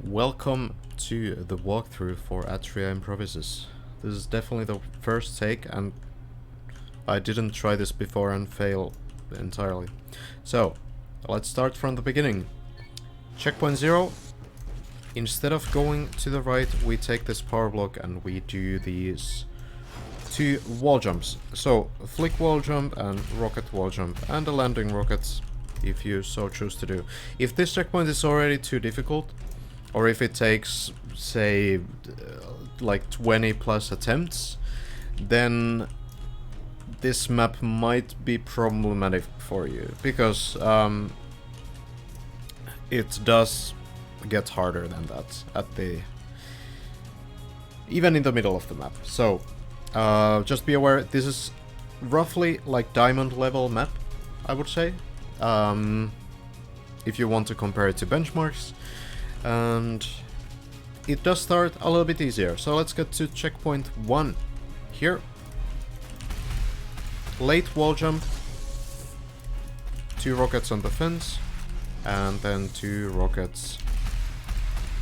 Welcome to the walkthrough for ATRIA IMPROVISUS. This is definitely the first take, and I didn't try this before and fail entirely. So, let's start from the beginning. Checkpoint 0. Instead of going to the right, we take this power block and we do these two wall jumps. So, flick wall jump and rocket wall jump, and a landing rocket if you so choose to do. If this checkpoint is already too difficult, or if it takes, say, like 20 plus attempts, then this map might be problematic for you, because it does get harder than that at the even in the middle of the map. So just be aware, this is roughly like diamond level map, I would say, if you want to compare it to benchmarks. And it does start a little bit easier. So let's get to checkpoint 1 here. Late wall jump, 2 rockets on the fence, and then 2 rockets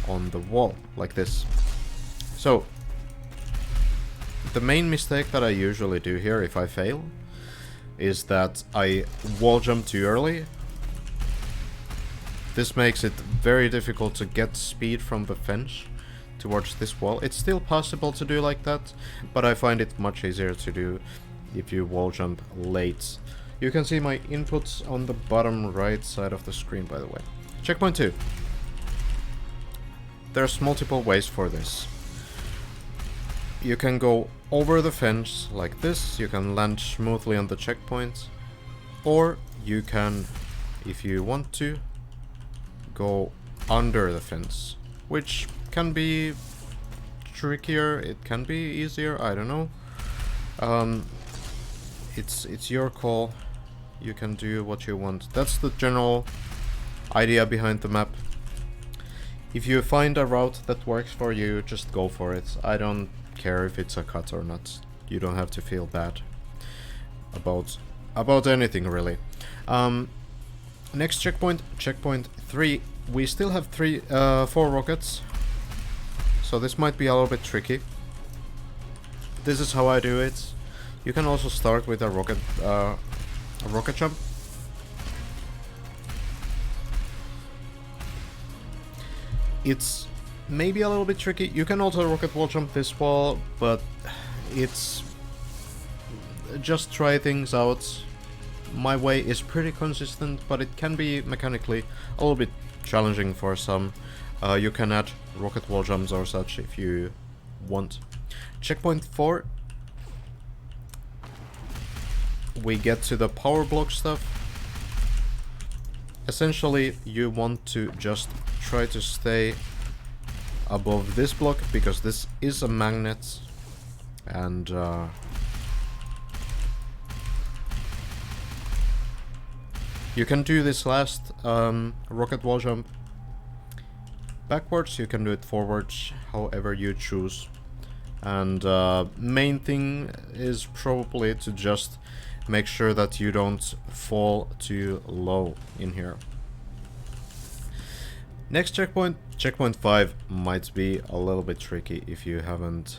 on the wall, like this. So the main mistake that I usually do here if I fail is that I wall jump too early. This makes it very difficult to get speed from the fence towards this wall. It's still possible to do like that, but I find it much easier to do if you wall jump late. You can see my inputs on the bottom right side of the screen, by the way. Checkpoint 2. There's multiple ways for this. You can go over the fence like this, you can land smoothly on the checkpoint, or you can, if you want to, go under the fence, which can be trickier, it can be easier, I don't know. It's your call. You can do what you want. That's the general idea behind the map. If you find a route that works for you, just go for it. I don't care if it's a cut or not. You don't have to feel bad about anything, really. Next checkpoint, checkpoint 3. We still have 4 rockets, so this might be a little bit tricky. This is how I do it. You can also start with a rocket jump. It's maybe a little bit tricky. You can also rocket wall jump this wall, but it's just try things out. My way is pretty consistent, but it can be mechanically a little bit challenging for some. You can add rocket wall jumps or such if you want. Checkpoint 4. We get to the power block stuff. Essentially, you want to just try to stay above this block, because this is a magnet, and you can do this last rocket wall jump backwards, you can do it forwards, however you choose. And main thing is probably to just make sure that you don't fall too low in here. Next checkpoint, checkpoint 5, might be a little bit tricky if you haven't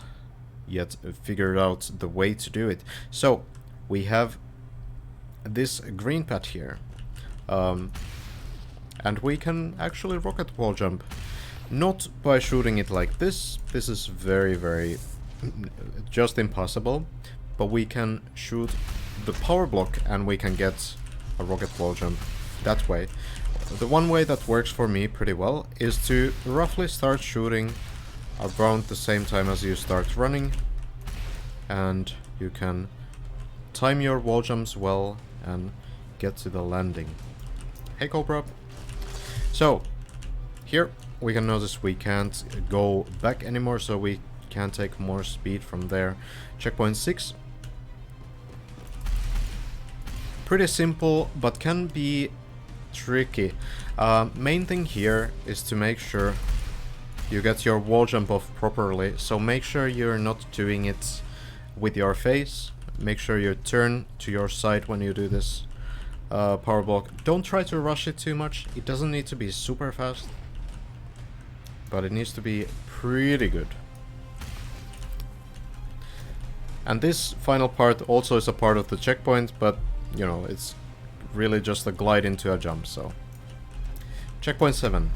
yet figured out the way to do it. So we have this green pad here. And we can actually rocket wall jump. Not by shooting it like this. This is very just impossible. But we can shoot the power block and we can get a rocket wall jump that way. The one way that works for me pretty well is to roughly start shooting around the same time as you start running. And you can time your wall jumps well and get to the landing. Hey Cobra. So here we can notice we can't go back anymore, so we can take more speed from there. Checkpoint 6. Pretty simple, but can be tricky. Main thing here is to make sure you get your wall jump off properly, so make sure you're not doing it with your face. Make sure you turn to your side when you do this power block. Don't try to rush it too much. It doesn't need to be super fast. but it needs to be pretty good. And this final part also is a part of the checkpoint, but you know, it's really just a glide into a jump, so. Checkpoint 7.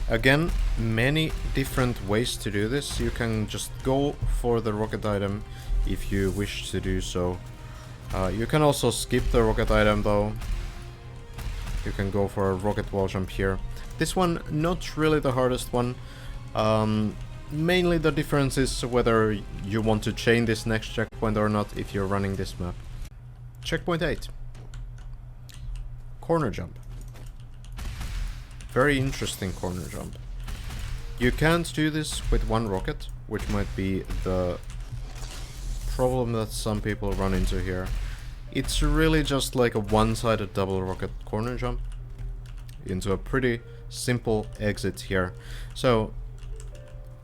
Again, many different ways to do this. You can just go for the rocket item if you wish to do so. You can also skip the rocket item though. You can go for a rocket wall jump here. This one, not really the hardest one. Mainly the difference is whether you want to chain this next checkpoint or not if you're running this map. Checkpoint 8. Corner jump. Very interesting corner jump. You can't do this with one rocket, which might be the problem that some people run into here. It's really just like a one-sided double rocket corner jump into a pretty simple exit here. So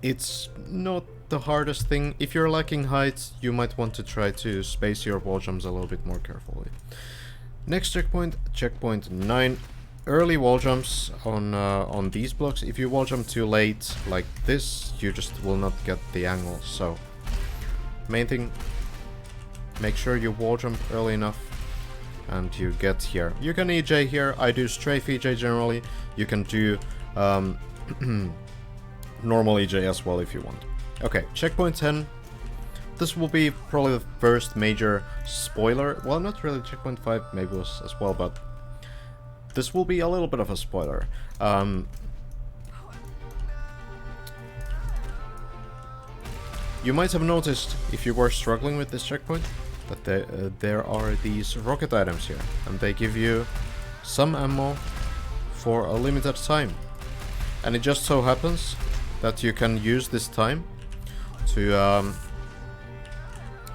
it's not the hardest thing. If you're lacking height, you might want to try to space your wall jumps a little bit more carefully. Next checkpoint, checkpoint 9. Early wall jumps on these blocks. If you wall jump too late, like this, you just will not get the angle. So, main thing, make sure you wall jump early enough and you get here. You can EJ here. I do strafe EJ generally. You can do normal EJ as well if you want. Okay, checkpoint 10. This will be probably the first major spoiler. Well, not really. Checkpoint 5 maybe was as well, but this will be a little bit of a spoiler. You might have noticed, if you were struggling with this checkpoint, that there are these rocket items here, and they give you some ammo for a limited time. And it just so happens that you can use this time to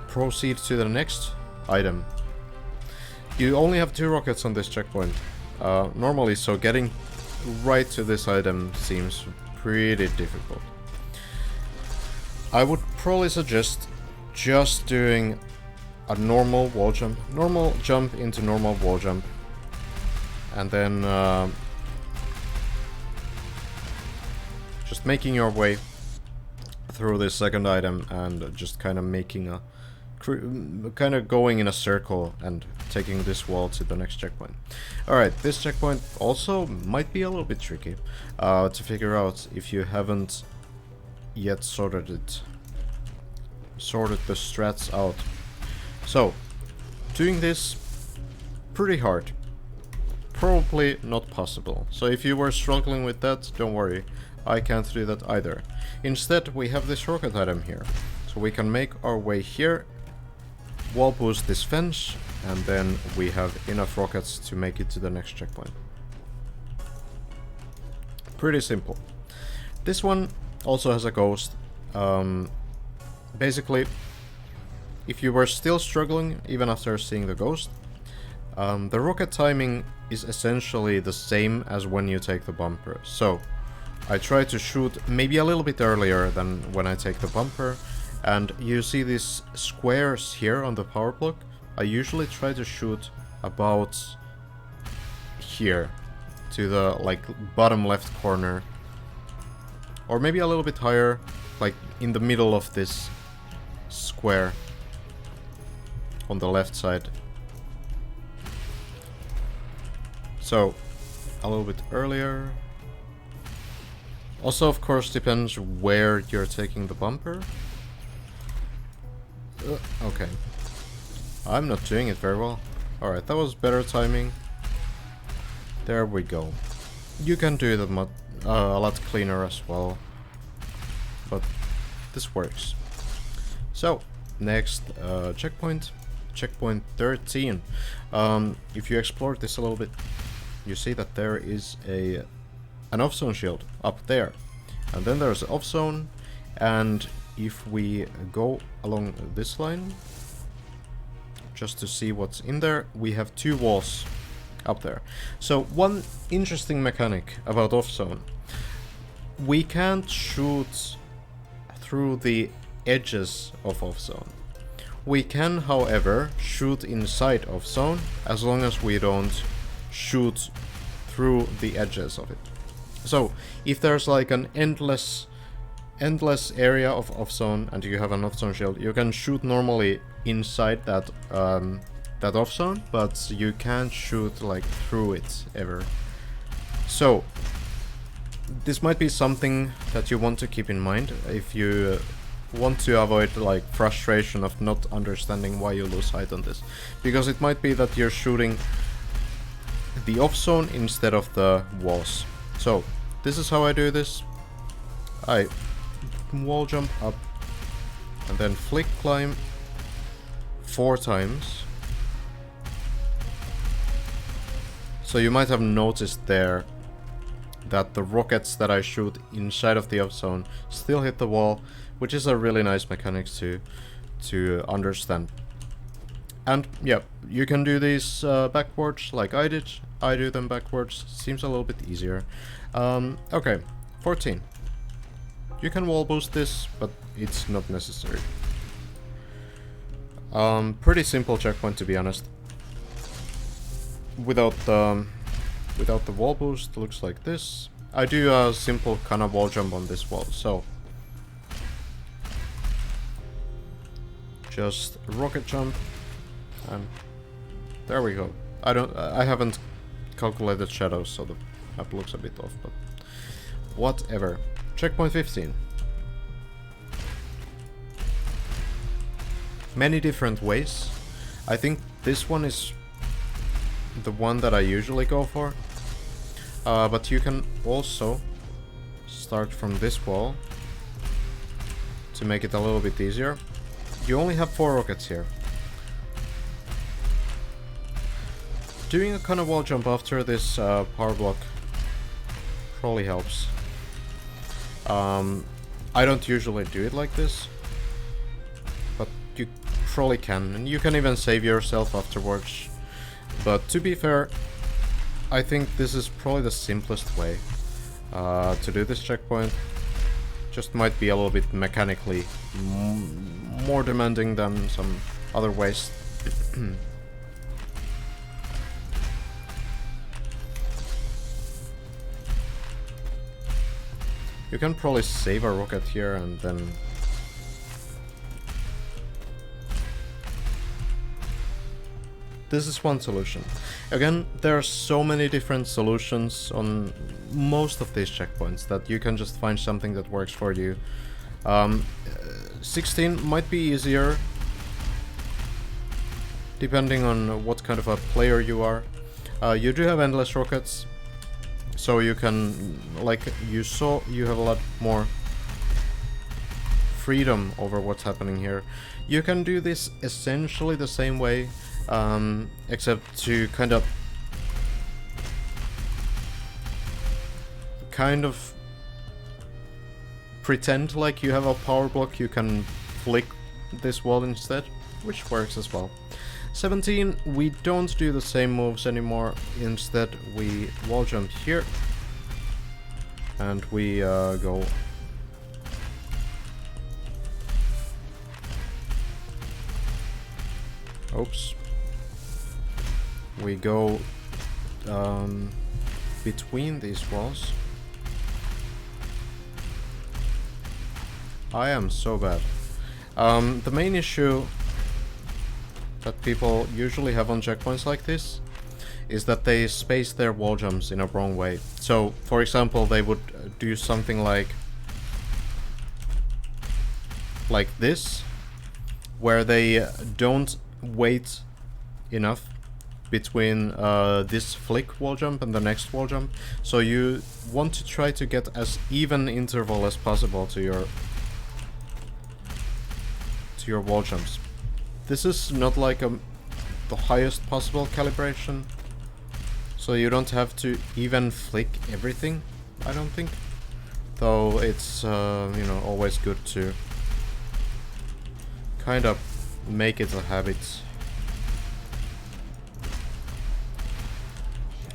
proceed to the next item. You only have 2 rockets on this checkpoint. Normally, so getting right to this item seems pretty difficult. I would probably suggest just doing a normal wall jump. Normal jump into normal wall jump. And then just making your way through this second item and just kind of making a kind of going in a circle and taking this wall to the next checkpoint. Alright, this checkpoint also might be a little bit tricky to figure out if you haven't yet sorted the strats out. So, doing this pretty hard. Probably not possible. So if you were struggling with that, don't worry. I can't do that either. Instead, we have this rocket item here. So we can make our way here, wall boost this fence, and then we have enough rockets to make it to the next checkpoint. Pretty simple. This one also has a ghost. Basically, if you were still struggling even after seeing the ghost, the rocket timing is essentially the same as when you take the bumper. So I try to shoot maybe a little bit earlier than when I take the bumper, and you see these squares here on the power block. I usually try to shoot about here to the like bottom left corner, or maybe a little bit higher, like in the middle of this square on the left side. So a little bit earlier. Also, of course, depends where you're taking the bumper. Okay. I'm not doing it very well. Alright, that was better timing. There we go. You can do it a lot cleaner as well. But this works. So, next checkpoint. Checkpoint 13. If you explore this a little bit, you see that there is an off-zone shield up there. And then there's an off-zone, and if we go along this line, just to see what's in there, we have 2 walls up there. So one interesting mechanic about off-zone, we can't shoot through the edges of off-zone. We can, however, shoot inside off-zone, as long as we don't shoot through the edges of it. So if there's like an endless area of off-zone and you have an off-zone shield, you can shoot normally inside that that off-zone, but you can't shoot like through it ever. So this might be something that you want to keep in mind if you want to avoid like frustration of not understanding why you lose height on this, because it might be that you're shooting the off-zone instead of the walls. So this is how I do this. I wall jump up and then flick climb 4 times. So you might have noticed there that the rockets that I shoot inside of the off-zone still hit the wall, which is a really nice mechanic to understand. And yeah, you can do these backwards like I did. I do them backwards. Seems a little bit easier. Okay, 14. You can wall boost this, but it's not necessary. Pretty simple checkpoint, to be honest. Without the wall boost, looks like this. I do a simple kind of wall jump on this wall, so just rocket jump, and there we go. I haven't calculated shadows, so the map looks a bit off, but whatever. Checkpoint 15. Many different ways. I think this one is the one that I usually go for. But you can also start from this wall to make it a little bit easier. You only have 4 rockets here. Doing a kind of wall jump after this power block probably helps. I don't usually do it like this, but you probably can, and you can even save yourself afterwards. But to be fair, I think this is probably the simplest way to do this checkpoint. Just might be a little bit mechanically more demanding than some other ways. You can probably save a rocket here and then this is one solution. Again, there are so many different solutions on most of these checkpoints that you can just find something that works for you. 16 might be easier depending on what kind of a player you are. You do have endless rockets, so you can, like you saw, you have a lot more freedom over what's happening here. You can do this essentially the same way, except to kind of pretend like you have a power block. You can flick this wall instead, which works as well. 17, we don't do the same moves anymore. Instead, we wall jump here, and we go. Oops. We go between these walls. I am so bad. The main issue that people usually have on checkpoints like this is that they space their wall jumps in a wrong way. So, for example, they would do something like this, where they don't wait enough between this flick wall jump and the next wall jump. So you want to try to get as even interval as possible to your wall jumps. This is not like the highest possible calibration, so you don't have to even flick everything, I don't think. Though it's you know, always good to kind of make it a habit.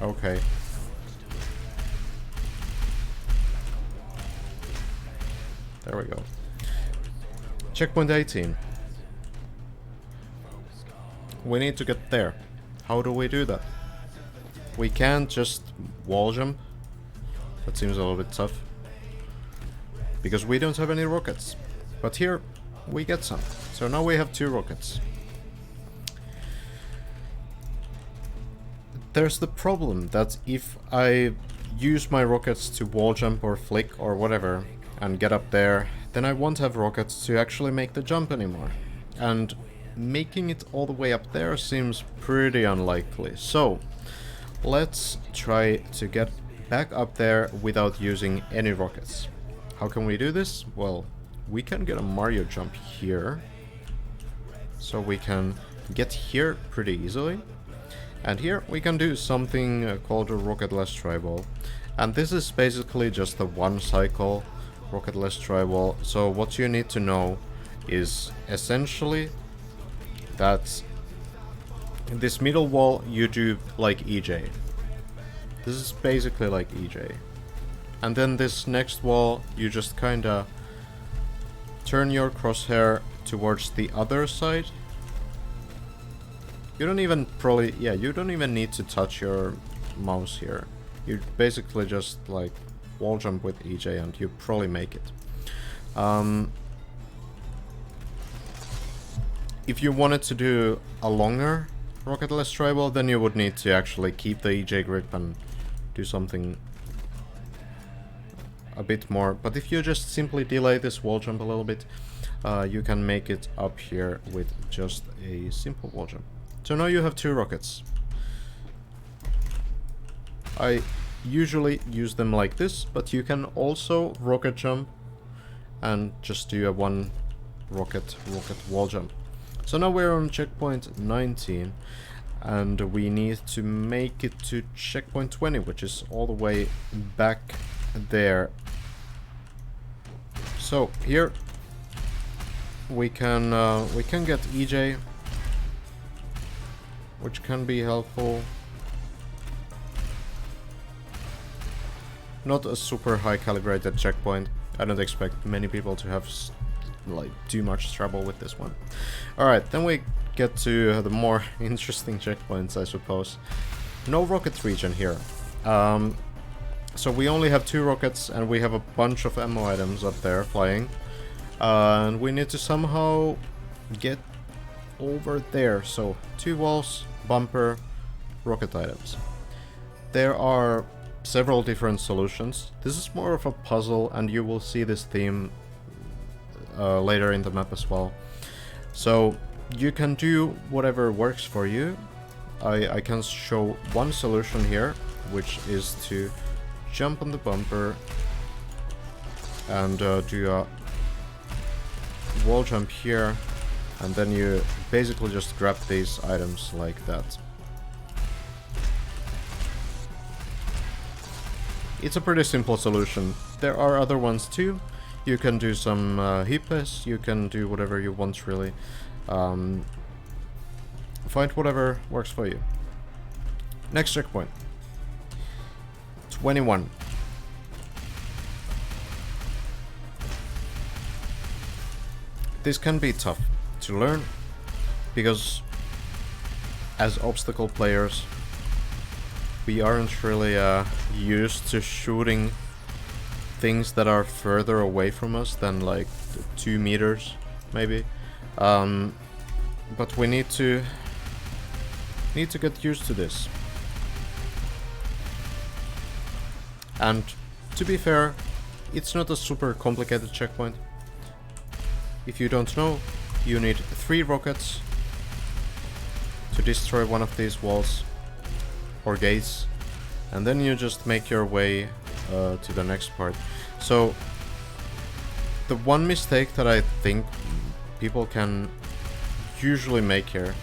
Okay. There we go. Checkpoint 18. We need to get there. How do we do that? We can't just wall jump. That seems a little bit tough. Because we don't have any rockets. But here, we get some. So now we have 2 rockets. There's the problem that if I use my rockets to wall jump or flick or whatever and get up there, then I won't have rockets to actually make the jump anymore. And making it all the way up there seems pretty unlikely. So let's try to get back up there without using any rockets. How can we do this? Well, we can get a Mario jump here. So we can get here pretty easily. And here we can do something called a rocketless tribal. And this is basically just a 1 cycle rocketless tribal. So what you need to know is essentially that in this middle wall you do like EJ. This is basically like EJ. And then this next wall you just kinda turn your crosshair towards the other side. You don't even you don't even need to touch your mouse here. You basically just like wall jump with EJ and you probably make it. If you wanted to do a longer rocketless tribal, then you would need to actually keep the EJ grip and do something a bit more. But if you just simply delay this wall jump a little bit, you can make it up here with just a simple wall jump. So now you have 2 rockets. I usually use them like this, but you can also rocket jump and just do a 1 rocket wall jump. So now we're on checkpoint 19 and we need to make it to checkpoint 20, which is all the way back there. So here we can get EJ, which can be helpful. Not a super high calibrated checkpoint. I don't expect many people to have like too much trouble with this one. Alright, then we get to the more interesting checkpoints, I suppose. No rocket region here. So we only have 2 rockets and we have a bunch of ammo items up there flying. And we need to somehow get over there. So 2 walls, bumper, rocket items. There are several different solutions. This is more of a puzzle and you will see this theme later in the map as well. So you can do whatever works for you. I can show one solution here, which is to jump on the bumper and do a wall jump here, and then you basically just grab these items like that. It's a pretty simple solution. There are other ones too. You can do some hippies, you can do whatever you want really. Find whatever works for you. Next checkpoint. 21. This can be tough to learn, because as obstacle players we aren't really used to shooting things that are further away from us than like 2 meters maybe. But we need to get used to this. And to be fair, it's not a super complicated checkpoint. If you don't know, you need 3 rockets to destroy one of these walls or gates, and then you just make your way to the next part. So the one mistake that I think people can usually make here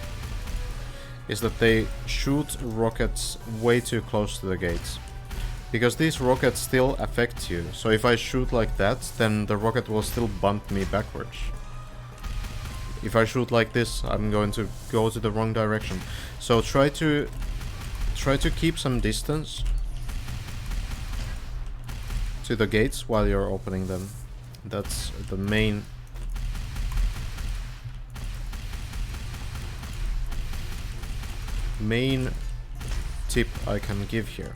is that they shoot rockets way too close to the gates, because these rockets still affect you. So if I shoot like that, then the rocket will still bump me backwards. If I shoot like this, I'm going to go to the wrong direction. So try to keep some distance to the gates while you're opening them. That's the main tip I can give here.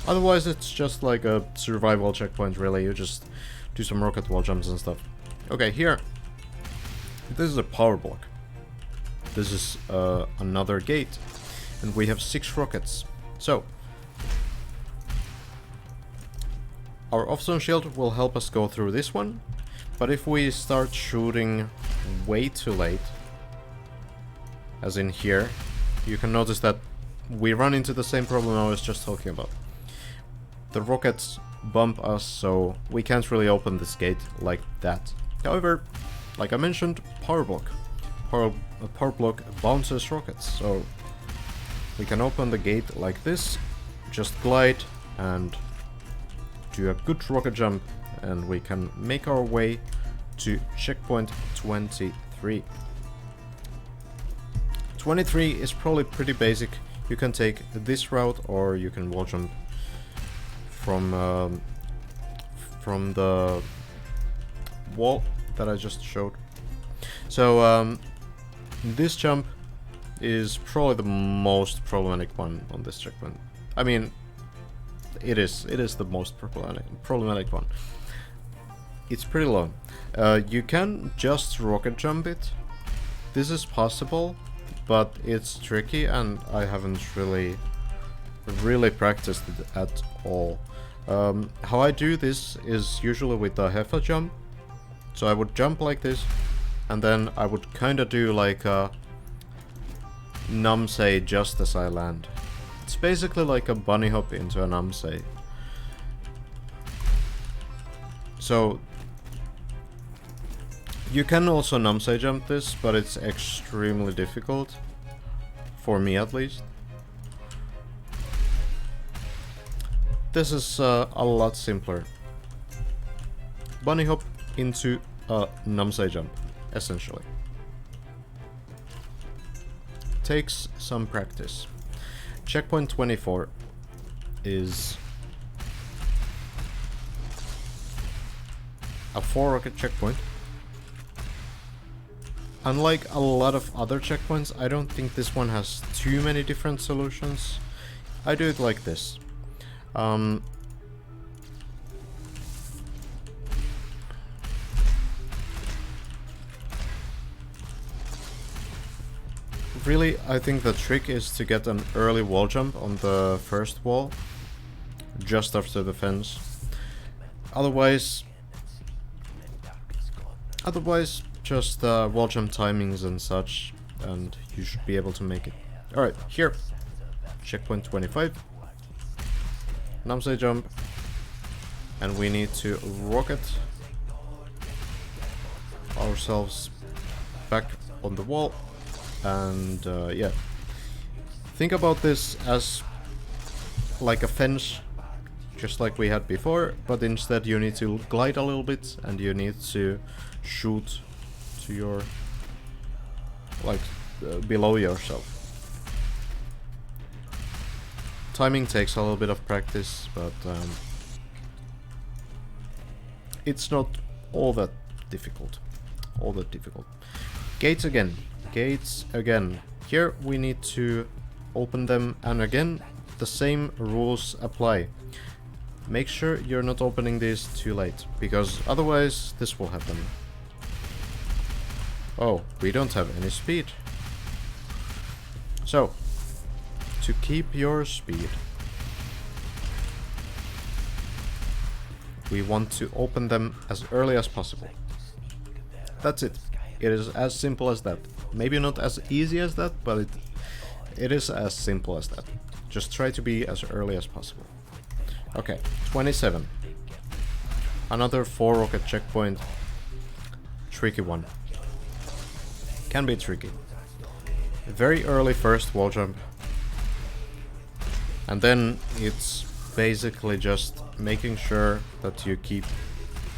Otherwise, it's just like a survival checkpoint, really. You just do some rocket wall jumps and stuff. Okay, here. This is a power block. This is another gate. And we have 6 rockets. So, our off-zone shield will help us go through this one. But if we start shooting way too late, as in here, you can notice that we run into the same problem I was just talking about. The rockets bump us, so we can't really open this gate like that. However, like I mentioned, power block. Power block bounces rockets, so we can open the gate like this, just glide and do a good rocket jump, and we can make our way to checkpoint 23. 23 is probably pretty basic. You can take this route, or you can wall jump from the wall that I just showed. So this jump is probably the most problematic one on this checkpoint. I mean, it is the most problematic one. It's pretty long. You can just rocket jump it. This is possible, but it's tricky, and I haven't really practiced it at all. How I do this is usually with the Heffa jump. So I would jump like this, and then I would kinda do like a numsei just as I land. It's basically like a bunny hop into a numsei. So you can also numsei jump this, but it's extremely difficult. For me at least. This is a lot simpler. Bunny hop into a numsei jump, essentially. Takes some practice. Checkpoint 24 is a 4-rocket checkpoint. Unlike a lot of other checkpoints, I don't think this one has too many different solutions. I do it like this. Really, I think the trick is to get an early wall jump on the first wall, just after the fence. Otherwise, just wall jump timings and such, and you should be able to make it. Alright, here, checkpoint 25, numsei jump, and we need to rocket ourselves back on the wall, and yeah. Think about this as like a fence, just like we had before, but instead you need to glide a little bit, and you need to shoot to your, like, below yourself. Timing takes a little bit of practice, but it's not all that difficult. Gates again. Here we need to open them, and again the same rules apply. Make sure you're not opening these too late, because otherwise this will happen. Oh, we don't have any speed. So, to keep your speed, we want to open them as early as possible. That's it. It is as simple as that. Maybe not as easy as that, but it is as simple as that. Just try to be as early as possible. Okay, 27. Another 4-rocket checkpoint. Tricky one. Can be tricky. Very early first wall jump. And then it's basically just making sure that you keep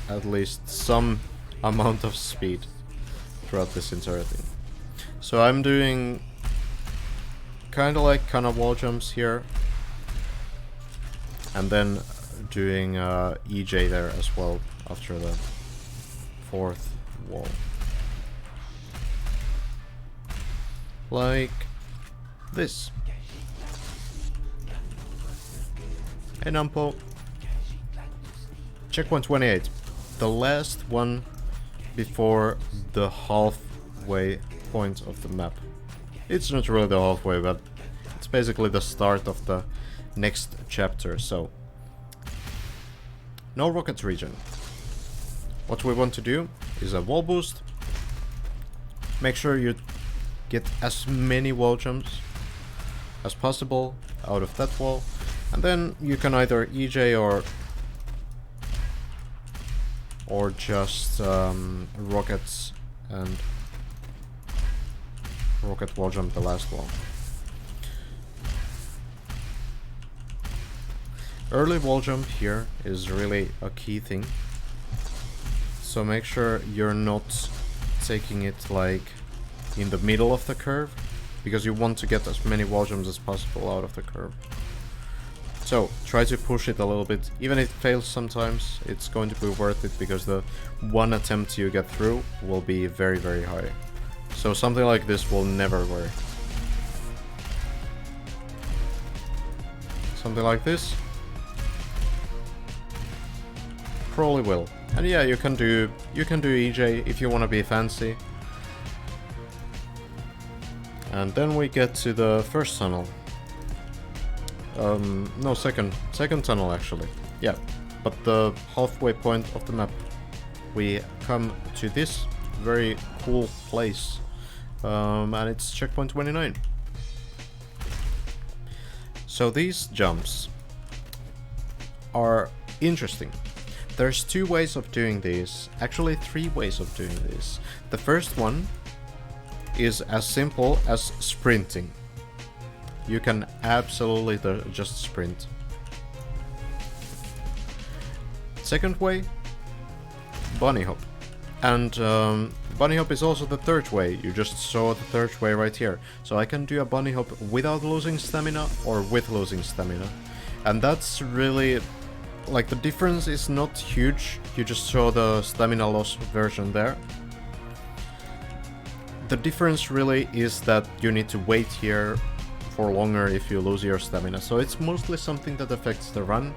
at least some amount of speed throughout this entire thing. So I'm doing kind of wall jumps here, and then doing EJ there as well after the 4th wall. Like this. Hey Nampo. Checkpoint 28. The last one before the halfway point of the map. It's not really the halfway, but it's basically the start of the next chapter, so... No rocket region. What we want to do is a wall boost. Make sure you get as many wall jumps as possible out of that wall. And then you can either EJ or just rockets and rocket wall jump the last wall. Early wall jump here is really a key thing. So make sure you're not taking it like in the middle of the curve, because you want to get as many wall jumps as possible out of the curve. So try to push it a little bit. Even if it fails sometimes, it's going to be worth it, because the one attempt you get through will be very, very high. So something like this will never work. Something like this probably will. And yeah, you can do EJ if you want to be fancy. And then we get to the first tunnel. No, second tunnel actually. Yeah, but the halfway point of the map, we come to this very cool place, and it's checkpoint 29. So these jumps are interesting. There's two ways of doing these, actually 3 ways of doing this. The first one is as simple as sprinting. You can absolutely just sprint. Second way, bunny hop. And bunny hop is also the third way. You just saw the third way right here. So I can do a bunny hop without losing stamina or with losing stamina. And that's really, like, the difference is not huge. You just saw the stamina loss version there. The difference really is that you need to wait here for longer if you lose your stamina. So it's mostly something that affects the run.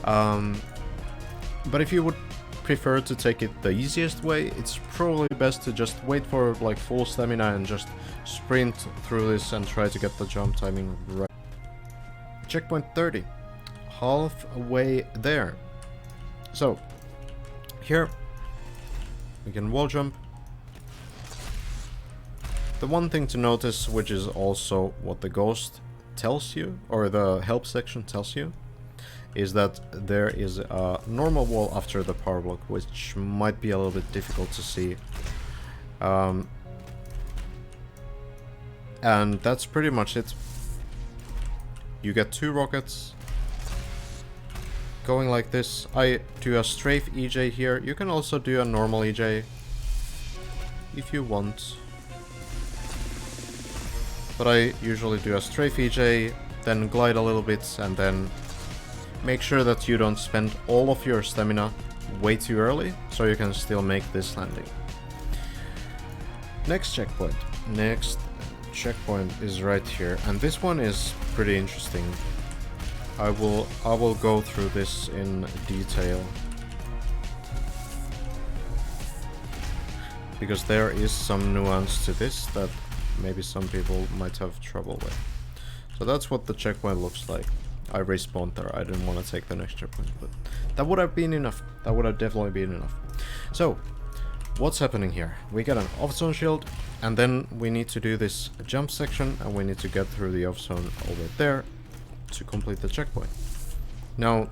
But if you would prefer to take it the easiest way, it's probably best to just wait for like full stamina and just sprint through this and try to get the jump timing right. Checkpoint 30. Halfway there. So here we can wall jump. The one thing to notice, which is also what the ghost tells you, or the help section tells you, is that there is a normal wall after the power block, which might be a little bit difficult to see. And that's pretty much it. You get 2 rockets going like this. I do a strafe EJ here. You can also do a normal EJ if you want. But I usually do a strafe EJ, then glide a little bit, and then make sure that you don't spend all of your stamina way too early, so you can still make this landing. Next checkpoint. Next checkpoint is right here, and this one is pretty interesting. I will go through this in detail, because there is some nuance to this that maybe some people might have trouble with. So that's what the checkpoint looks like. I respawned there. I didn't want to take the next checkpoint, but that would have been enough. That would have definitely been enough. So what's happening here? We get an off zone shield, and then we need to do this jump section, and we need to get through the off zone over there to complete the checkpoint. Now,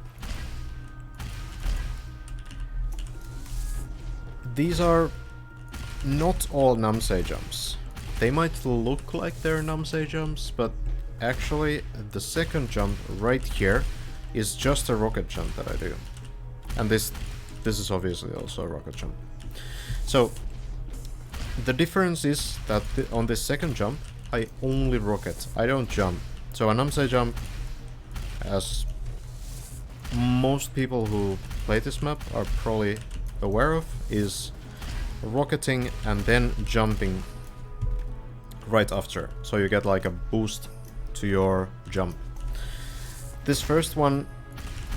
these are not all Namsei jumps. They might look like they're Namsei jumps, but actually the second jump right here is just a rocket jump that I do. And this is obviously also a rocket jump. So the difference is that on this second jump I only rocket, I don't jump. So a Namsei jump, as most people who play this map are probably aware of, is rocketing and then jumping right after, so you get like a boost to your jump. This first one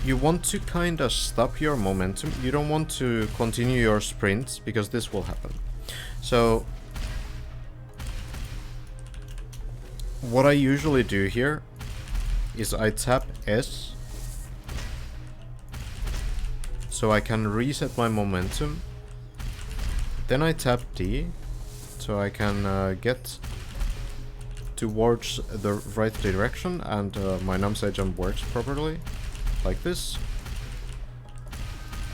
you want to kind of stop your momentum. You don't want to continue your sprint because this will happen. So what I usually do here is I tap S so I can reset my momentum. Then I tap D so I can get towards the right direction and my numpside jump works properly. Like this.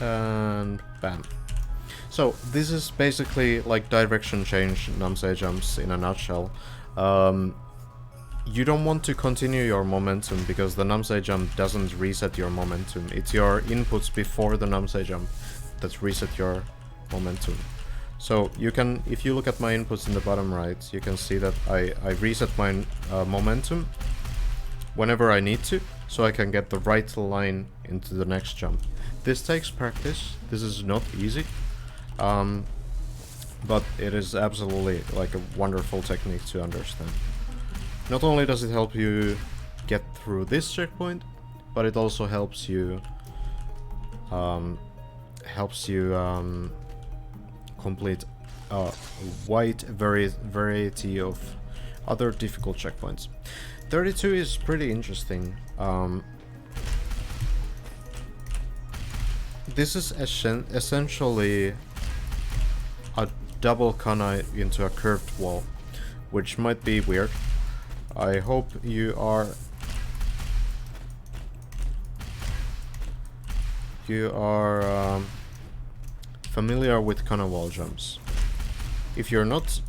And bam. So this is basically like direction change numpside jumps in a nutshell. You don't want to continue your momentum because the numpside jump doesn't reset your momentum. It's your inputs before the numpside jump that reset your momentum. So you can, if you look at my inputs in the bottom right, you can see that I reset my momentum whenever I need to, so I can get the right line into the next jump. This takes practice. This is not easy, but it is absolutely like a wonderful technique to understand. Not only does it help you get through this checkpoint, but it also helps you complete a wide variety of other difficult checkpoints. 32 is pretty interesting. This is essentially a double kunai into a curved wall, which might be weird. I hope you are familiar with kunai wall jumps. If you're not,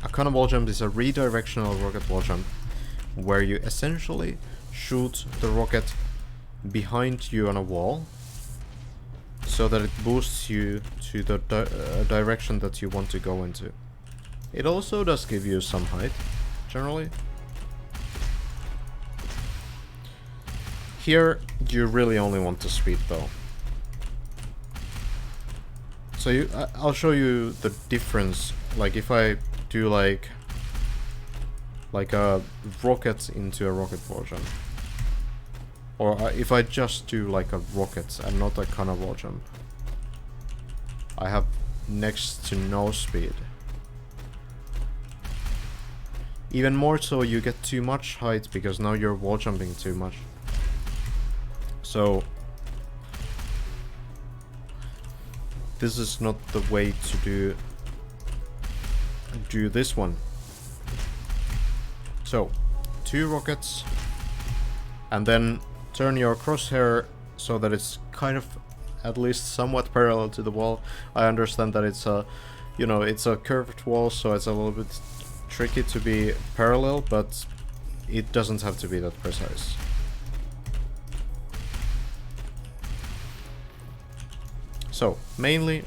a kunai wall jump is a redirectional rocket wall jump where you essentially shoot the rocket behind you on a wall so that it boosts you to the direction that you want to go into. It also does give you some height, generally. Here, you really only want the speed though. So I'll show you the difference, like if I do like a rocket into a rocket wall jump. Or if I just do like a rocket and not a kunai wall jump. I have next to no speed. Even more so, you get too much height because now you're wall jumping too much. So this is not the way to do this one. So 2 rockets and then turn your crosshair so that it's kind of at least somewhat parallel to the wall. I understand that it's a, you know, it's a curved wall, so it's a little bit tricky to be parallel, but it doesn't have to be that precise. So, mainly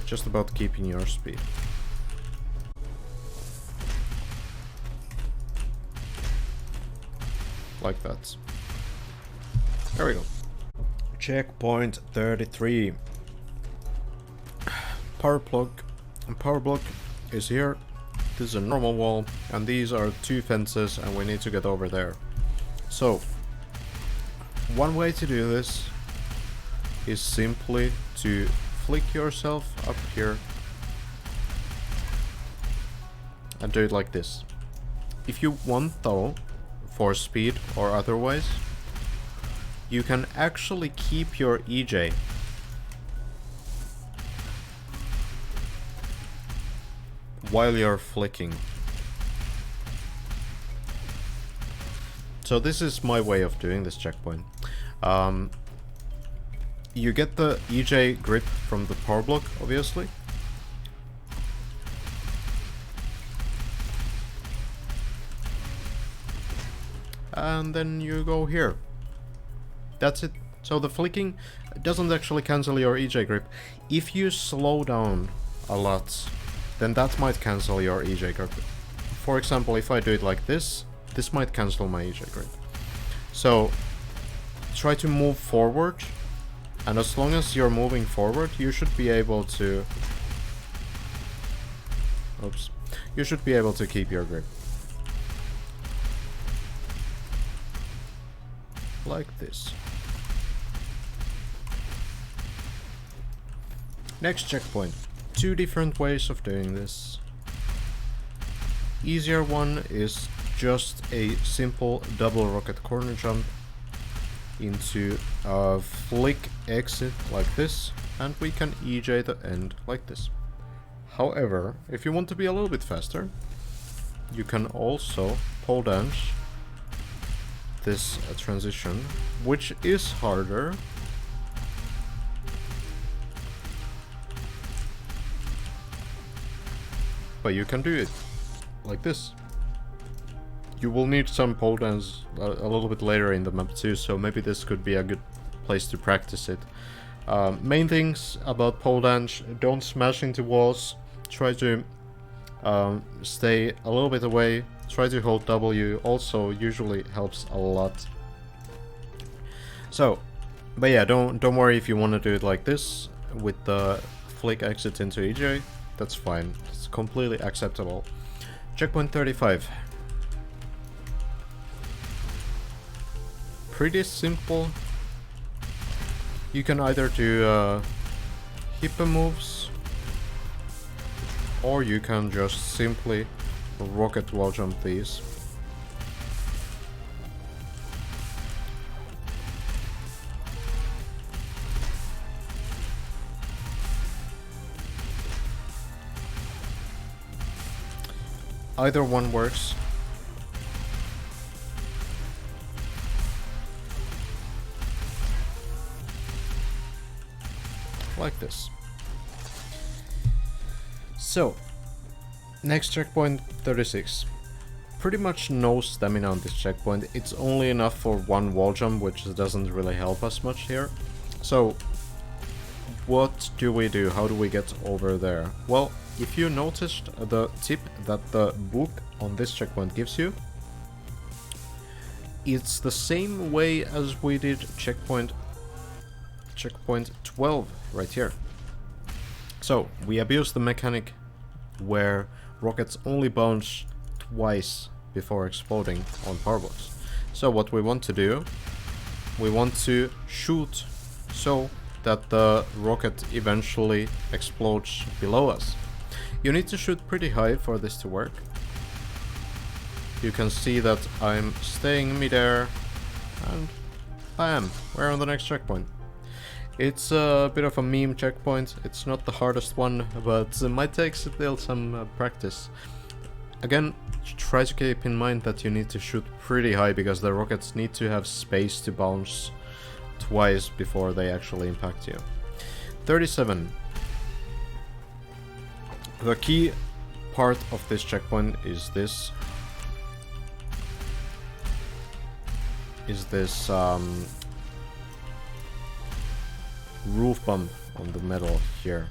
just about keeping your speed. Like that. There we go. Checkpoint 33. Power block is here. This is a normal wall, and these are 2 fences, and we need to get over there. So, one way to do this is simply to flick yourself up here and do it like this. If you want though, for speed or otherwise, you can actually keep your EJ while you're flicking. So this is my way of doing this checkpoint. You get the EJ grip from the power block, obviously. And then you go here. That's it. So the flicking doesn't actually cancel your EJ grip. If you slow down a lot, then that might cancel your EJ grip. For example, if I do it like this, this might cancel my EJ grip. So try to move forward, and as long as you're moving forward, you should be able to... Oops. You should be able to keep your grip. Like this. Next checkpoint. 2 different ways of doing this. Easier one is just a simple double rocket corner jump into a flick exit like this, and we can EJ the end like this. However, if you want to be a little bit faster, you can also pole dance this transition, which is harder. But you can do it like this. You will need some pole dance a little bit later in the map too, so maybe this could be a good place to practice it. Main things about pole dance: don't smash into walls, try to stay a little bit away, try to hold W, also usually helps a lot. So, but yeah, don't worry if you want to do it like this, with the flick exit into EJ, that's fine, it's completely acceptable. Checkpoint 35. Pretty simple. You can either do hippo moves, or you can just simply rocket wall jump these. Either one works. Like this. So, next checkpoint 36. Pretty much no stamina on this checkpoint. It's only enough for one wall jump, which doesn't really help us much here. So, what do we do? How do we get over there? Well, if you noticed the tip that the book on this checkpoint gives you, it's the same way as we did checkpoint 12 right here. So we abuse the mechanic where rockets only bounce twice before exploding on power blocks. So what we want to do, we want to shoot so that the rocket eventually explodes below us. You need to shoot pretty high for this to work. You can see that I'm staying midair, and bam, we're on the next checkpoint. It's a bit of a meme checkpoint. It's not the hardest one, but it might take still some practice. Again, try to keep in mind that you need to shoot pretty high because the rockets need to have space to bounce twice before they actually impact you. 37. The key part of this checkpoint is this. Roof bump on the metal here.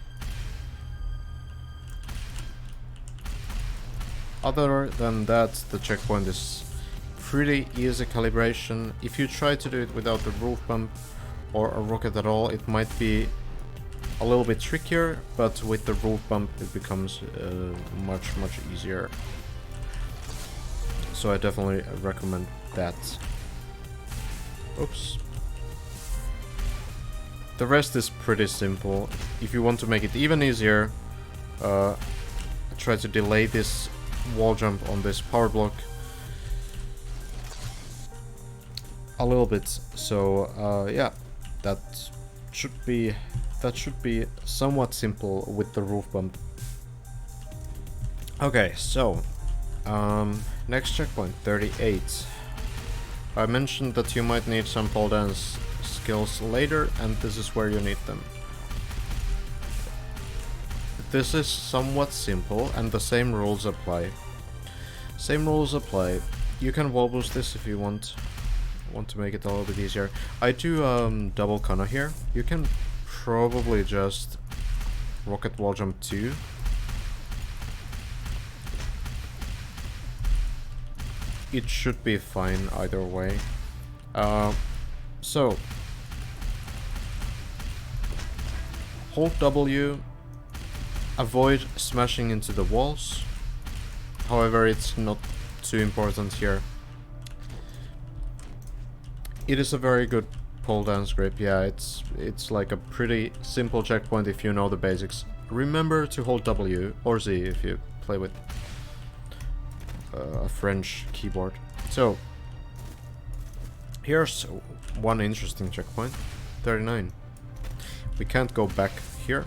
Other than that, the checkpoint is pretty easy calibration. If you try to do it without the roof bump or a rocket at all, it might be a little bit trickier, but with the roof bump it becomes much easier. So I definitely recommend that. Oops. The rest is pretty simple. If you want to make it even easier, try to delay this wall jump on this power block a little bit. So yeah, that should be somewhat simple with the roof bump. Okay, so next checkpoint 38. I mentioned that you might need some pole dance skills later, and this is where you need them. This is somewhat simple, and the same rules apply. You can wall boost this if you want to make it a little bit easier. I do double kana here. You can probably just rocket wall jump 2. It should be fine either way. So hold W, avoid smashing into the walls. However, it's not too important here. It is a very good hold down script. Yeah, it's like a pretty simple checkpoint if you know the basics. Remember to hold W or Z if you play with a French keyboard. So here's one interesting checkpoint, 39. We can't go back here.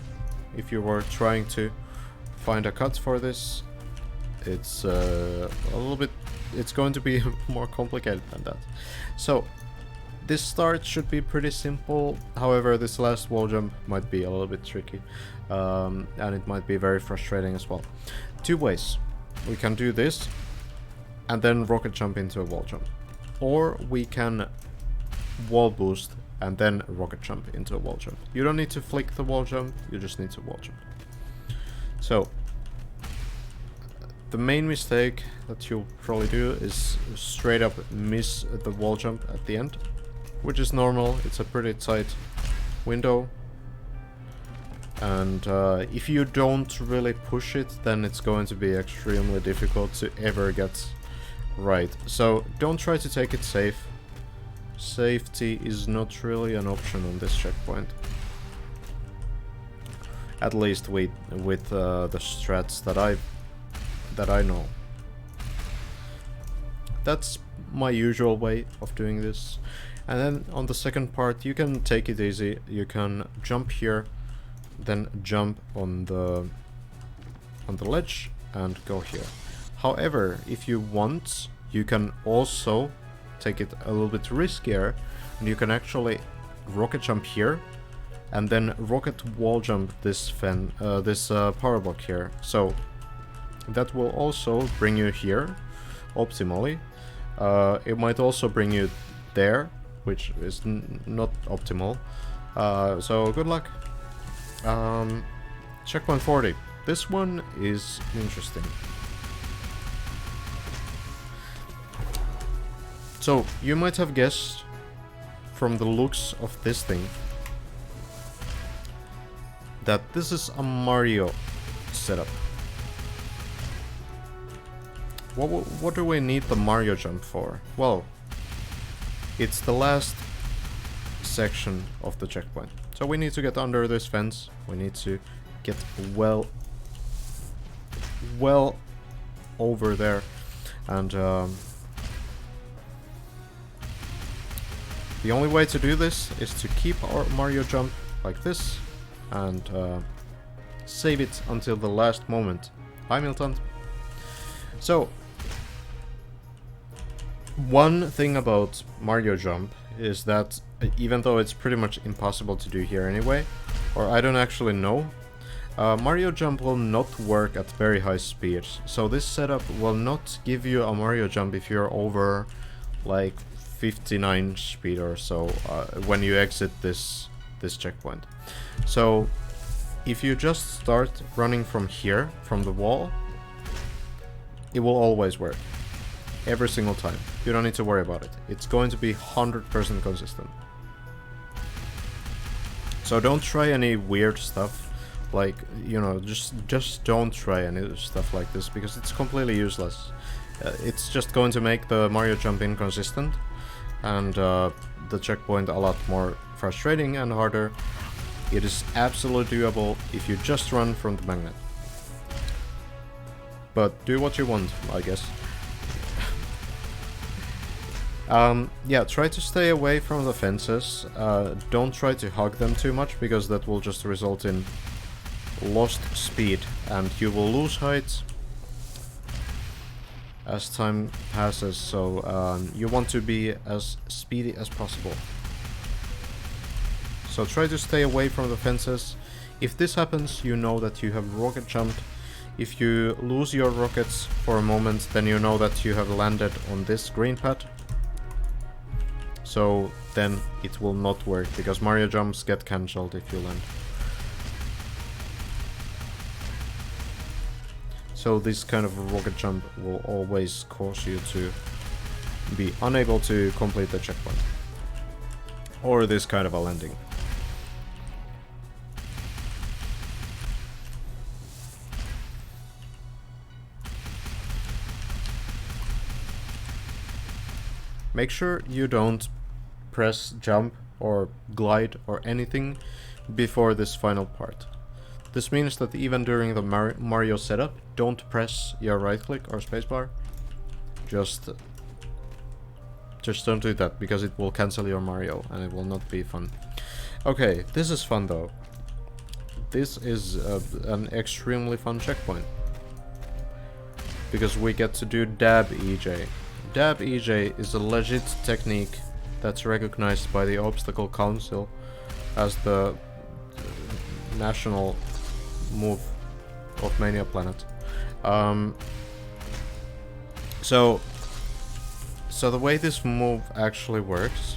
If you were trying to find a cut for this, it's a little bit, it's going to be more complicated than that. So this start should be pretty simple. However, this last wall jump might be a little bit tricky, and it might be very frustrating as well. Two ways. We can do this and then rocket jump into a wall jump, or we can wall boost and then rocket jump into a wall jump. You don't need to flick the wall jump, you just need to wall jump. So the main mistake that you'll probably do is straight up miss the wall jump at the end, which is normal. It's a pretty tight window, and if you don't really push it, then it's going to be extremely difficult to ever get right. So don't try to take it safe. Safety is not really an option on this checkpoint, at least with the strats that I know. That's my usual way of doing this. And then on the second part, you can take it easy. You can jump here, then jump on the ledge and go here. However, if you want, you can also take it a little bit riskier, and you can actually rocket jump here and then rocket wall jump this power block here. So that will also bring you here optimally. It might also bring you there, which is not optimal. So good luck. Checkpoint 40. This one is interesting. So you might have guessed from the looks of this thing that this is a Mario setup. What do we need the Mario jump for? Well, it's the last section of the checkpoint. So we need to get under this fence. We need to get well over there, and the only way to do this is to keep our Mario jump like this and save it until the last moment. Hi, Milton. So one thing about Mario jump is that even though it's pretty much impossible to do here anyway, or I don't actually know, Mario jump will not work at very high speeds. So this setup will not give you a Mario jump if you're over like 59 speed or so when you exit this checkpoint. So if you just start running from here, from the wall, it will always work. Every single time. You don't need to worry about it. It's going to be 100% consistent. So don't try any weird stuff. Like, you know, just don't try any stuff like this, because it's completely useless. It's just going to make the Mario jump inconsistent, and the checkpoint a lot more frustrating and harder. It is absolutely doable if you just run from the magnet. But do what you want, I guess. Yeah, try to stay away from the fences. Don't try to hug them too much, because that will just result in lost speed, and you will lose height as time passes. So you want to be as speedy as possible. So try to stay away from the fences. If this happens, you know that you have rocket jumped. If you lose your rockets for a moment, then you know that you have landed on this green pad. So then it will not work, because Mario jumps get cancelled if you land. So this kind of rocket jump will always cause you to be unable to complete the checkpoint. Or this kind of a landing. Make sure you don't press jump or glide or anything before this final part. This means that even during the Mario setup, don't press your right click or spacebar. Just don't do that, because it will cancel your Mario and it will not be fun. Okay, this is fun though. This is an extremely fun checkpoint, because we get to do dab EJ. Dab EJ is a legit technique that's recognized by the Obstacle Council as the national move of Mania Planet. So the way this move actually works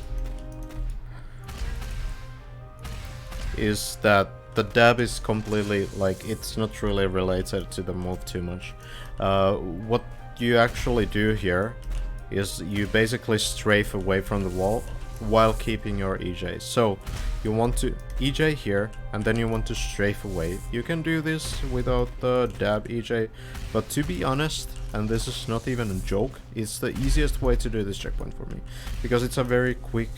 is that the dab is completely, like, it's not really related to the move too much. What you actually do here is you basically strafe away from the wall while keeping your EJ. So you want to EJ here, and then you want to strafe away. You can do this without the dab EJ, but to be honest, and this is not even a joke, it's the easiest way to do this checkpoint for me, because it's a very quick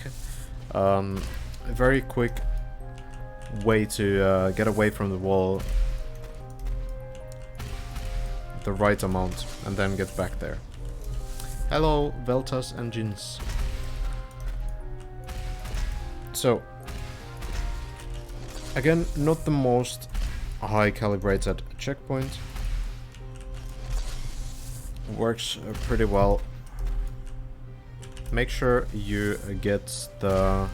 way to get away from the wall the right amount and then get back there. Hello, Veltas and Jins. So, again, not the most high calibrated checkpoint. Works pretty well. Make sure you get the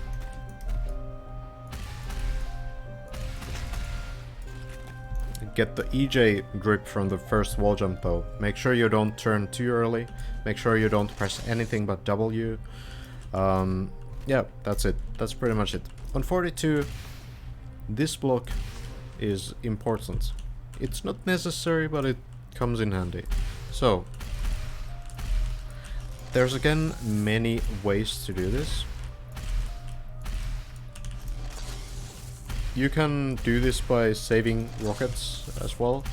EJ grip from the first wall jump though. Make sure you don't turn too early. Make sure you don't press anything but W. Yeah, that's it. That's pretty much it. On 42, this block is important. It's not necessary, but it comes in handy. So, there's again many ways to do this. You can do this by saving rockets as well.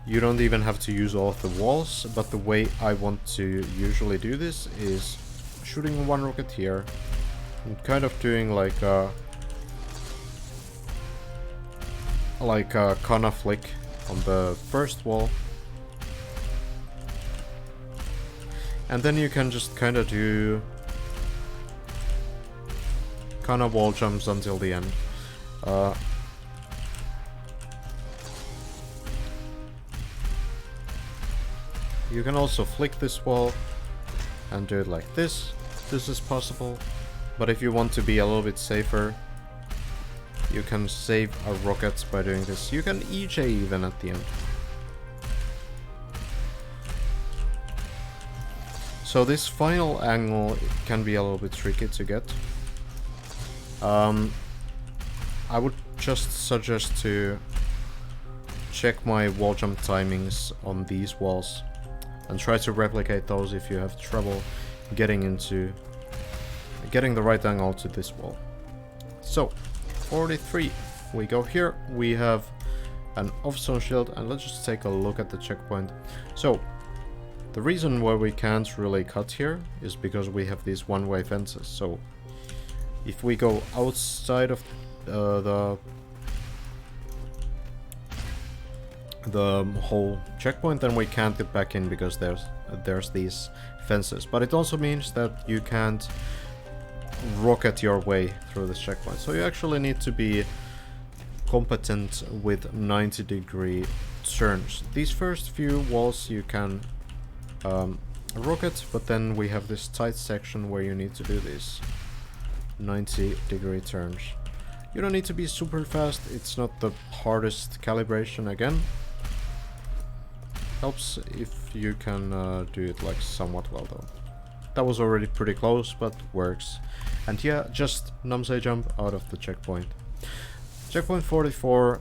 You don't even have to use all of the walls, but the way I want to usually do this is shooting one rocket here and kind of doing like a Kana flick on the first wall. And then you can just kind of do Kana wall jumps until the end. You can also flick this wall and do it like this. This is possible, but if you want to be a little bit safer, you can save a rocket by doing this. You can EJ even at the end. So this final angle can be a little bit tricky to get. I would just suggest to check my wall jump timings on these walls and try to replicate those if you have trouble getting the right angle to this wall. So, 43, we go here, we have an off-zone shield, and let's just take a look at the checkpoint. So, the reason why we can't really cut here is because we have these one-way fences. So, if we go outside of the whole checkpoint, then we can't get back in because there's these fences. But it also means that you can't rocket your way through this checkpoint. So you actually need to be competent with 90-degree turns. These first few walls you can rocket, but then we have this tight section where you need to do these 90-degree turns. You don't need to be super fast, it's not the hardest calibration again. Helps if you can do it like somewhat well though. That was already pretty close, but works. And yeah, just Namsei jump out of the checkpoint. Checkpoint 44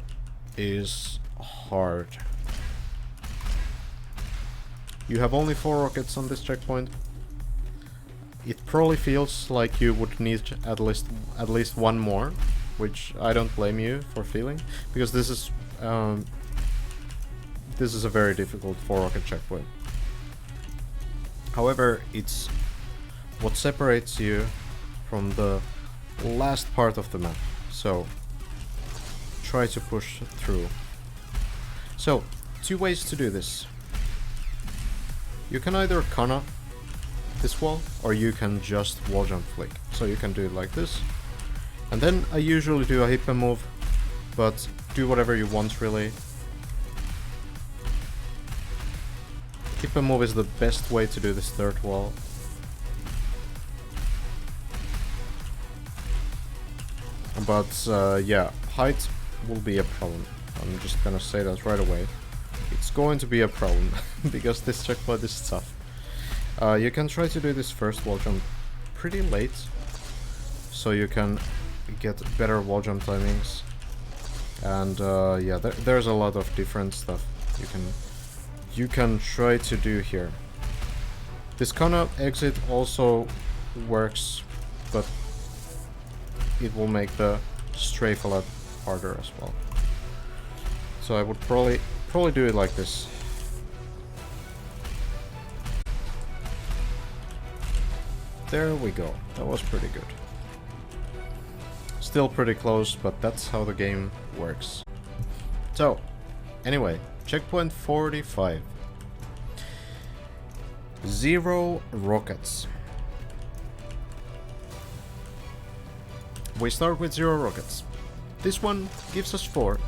is hard. You have only 4 rockets on this checkpoint. It probably feels like you would need at least one more, which I don't blame you for feeling, because this is a very difficult 4-rocket checkpoint. However, it's what separates you from the last part of the map. So try to push through. So, two ways to do this. You can either Kana this wall, or you can just wall jump flick. So you can do it like this. And then I usually do a hip and move, but do whatever you want really. Hip and move is the best way to do this third wall. But yeah, height will be a problem. I'm just gonna say that right away. It's going to be a problem, because this checkpoint is tough. You can try to do this first wall jump pretty late, so you can get better wall jump timings. And yeah, there's a lot of different stuff you can try to do here. This kind of exit also works, but it will make the strafe a lot harder as well. So I would probably do it like this. There we go. That was pretty good. Still pretty close, but that's how the game works. So, anyway, checkpoint 45. 0 rockets. We start with 0 rockets. This one gives us 4.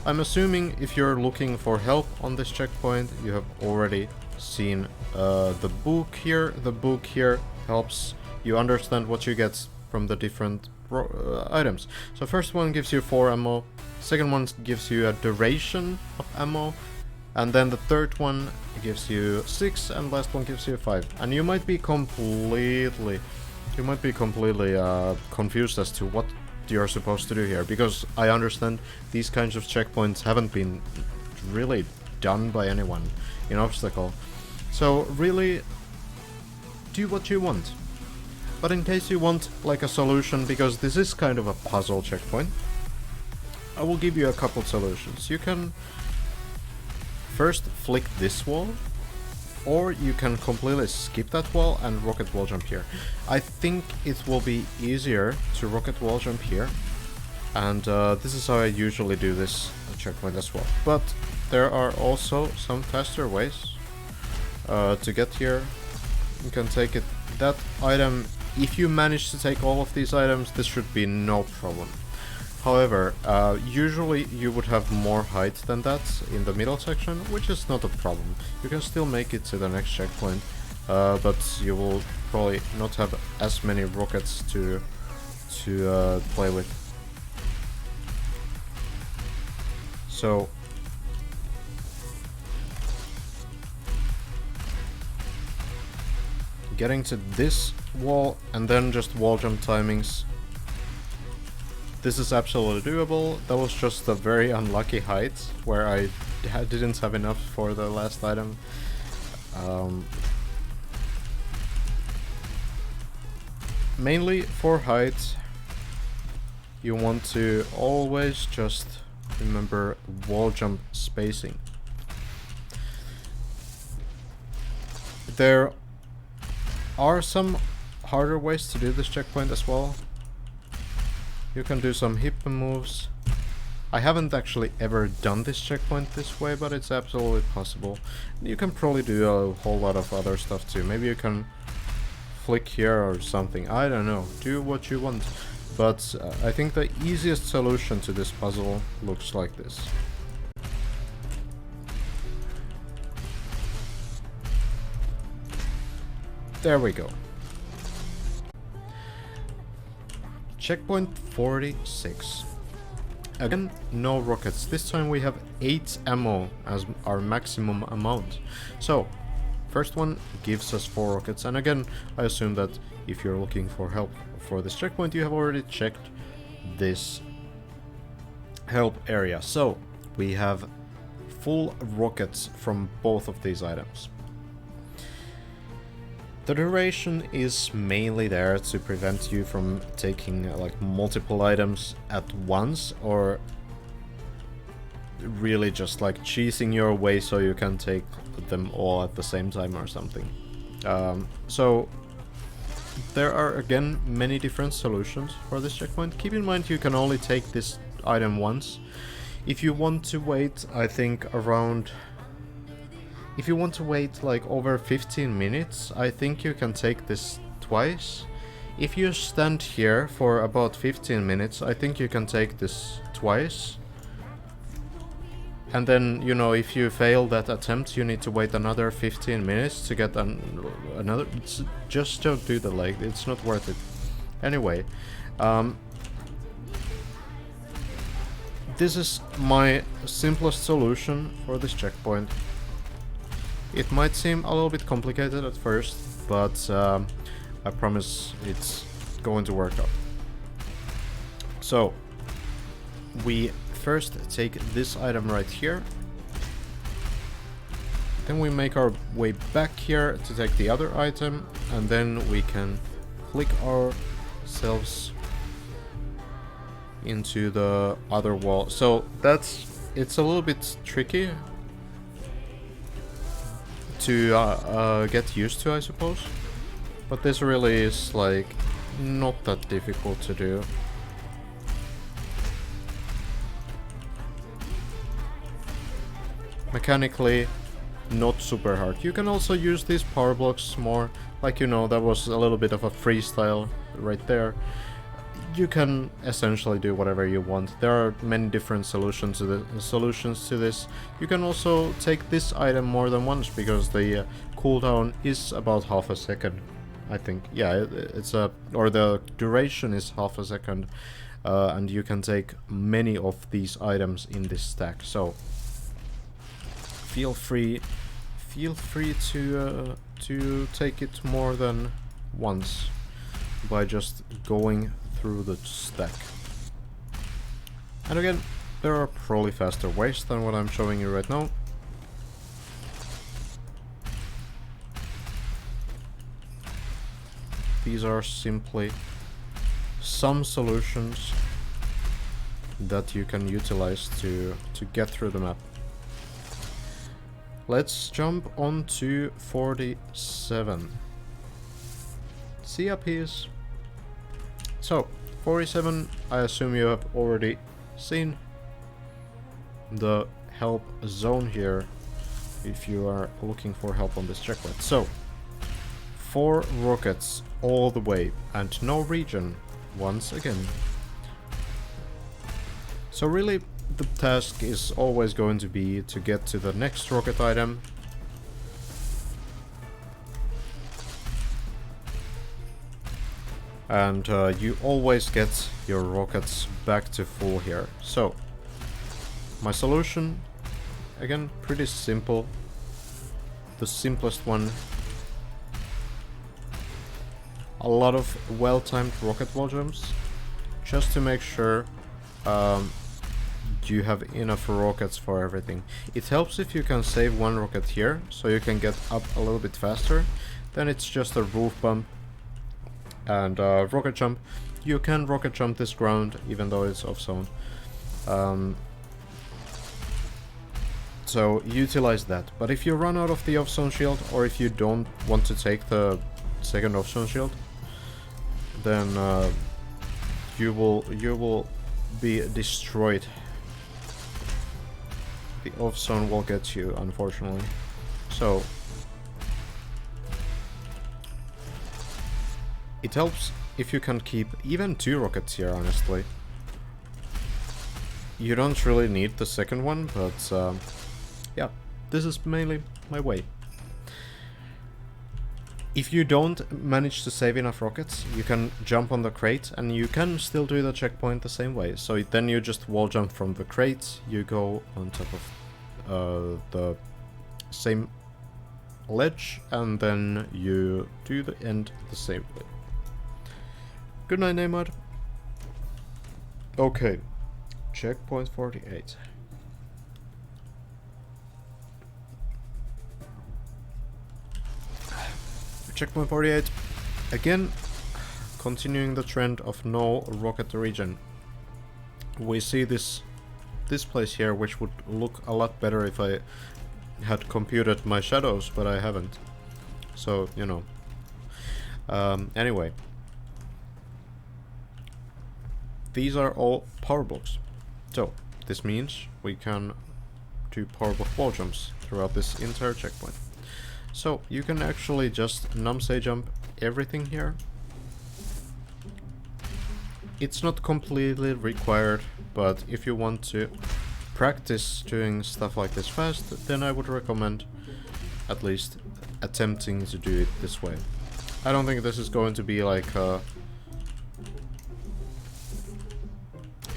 I'm assuming if you're looking for help on this checkpoint, you have already seen the book here. The book here helps you understand what you get from the different items. So first one gives you 4 ammo, second one gives you a duration of ammo, and then the third one gives you 6, and last one gives you 5. And you might be completely confused as to what you're supposed to do here, because I understand these kinds of checkpoints haven't been really done by anyone in Obstacle. So really, do what you want. But in case you want like a solution, because this is kind of a puzzle checkpoint, I will give you a couple solutions. You can first flick this wall, or you can completely skip that wall and rocket wall jump here. I think it will be easier to rocket wall jump here, and this is how I usually do this checkpoint as well. But there are also some faster ways to get here. You can take it, that item, if you manage to take all of these items, this should be no problem. However, usually you would have more height than that in the middle section, which is not a problem. You can still make it to the next checkpoint, but you will probably not have as many rockets to play with. So getting to this wall and then just wall jump timings. This is absolutely doable. That was just a very unlucky height where I didn't have enough for the last item. Mainly for height, you want to always just remember wall jump spacing. There are some harder ways to do this checkpoint as well. You can do some hip moves. I haven't actually ever done this checkpoint this way, but it's absolutely possible. You can probably do a whole lot of other stuff too. Maybe you can flick here or something. I don't know. Do what you want. But I think the easiest solution to this puzzle looks like this. There we go. Checkpoint 46. Again, no rockets. This time we have 8 ammo as our maximum amount. So, first one gives us 4 rockets. And again, I assume that if you're looking for help for this checkpoint, you have already checked this help area. So, we have full rockets from both of these items. The duration is mainly there to prevent you from taking like multiple items at once, or really just like cheesing your way so you can take them all at the same time or something. So there are again many different solutions for this checkpoint. Keep in mind you can only take this item once. If you want to wait, I think around... If you want to wait like over 15 minutes, I think you can take this twice. If you stand here for about 15 minutes, I think you can take this twice. And then, you know, if you fail that attempt, you need to wait another 15 minutes to get another... Just don't do that, like, it's not worth it. Anyway, this is my simplest solution for this checkpoint. It might seem a little bit complicated at first, but I promise it's going to work out. So, we first take this item right here. Then we make our way back here to take the other item, and then we can click ourselves into the other wall. So it's a little bit tricky to get used to, I suppose. But this really is like not that difficult to do. Mechanically, not super hard. You can also use these power blocks more, like, you know, that was a little bit of a freestyle right there. You can essentially do whatever you want. There are many different solutions to this. You can also take this item more than once, because the cooldown is about half a second, I think. Yeah, or the duration is half a second, and you can take many of these items in this stack. So feel free to take it more than once by just going through the stack. And again, there are probably faster ways than what I'm showing you right now. These are simply some solutions that you can utilize to get through the map. Let's jump on to 47. See a piece. So, 47, I assume you have already seen the help zone here, if you are looking for help on this checkpoint. So, 4 rockets all the way, and no region, once again. So really, the task is always going to be to get to the next rocket item. And you always get your rockets back to full here. So, my solution, again, pretty simple. The simplest one. A lot of well-timed rocket wall jumps, just to make sure you have enough rockets for everything. It helps if you can save one rocket here, so you can get up a little bit faster. Then it's just a roof bump and rocket jump. You can rocket jump this ground even though it's off zone. So utilize that. But if you run out of the off zone shield, or if you don't want to take the second off zone shield, then you will be destroyed. The off zone will get you, unfortunately. So it helps if you can keep even 2 rockets here, honestly. You don't really need the second one, but yeah, this is mainly my way. If you don't manage to save enough rockets, you can jump on the crate, and you can still do the checkpoint the same way. So then you just wall jump from the crate, you go on top of the same ledge, and then you do the end the same way. Good night, Neymar. Okay, checkpoint 48. Checkpoint 48. Again, continuing the trend of no rocket region. We see this place here, which would look a lot better if I had computed my shadows, but I haven't. So, you know. Anyway, these are all power blocks. So this means we can do power block wall jumps throughout this entire checkpoint. So you can actually just numpsay jump everything here. It's not completely required, but if you want to practice doing stuff like this fast, then I would recommend at least attempting to do it this way. I don't think this is going to be like a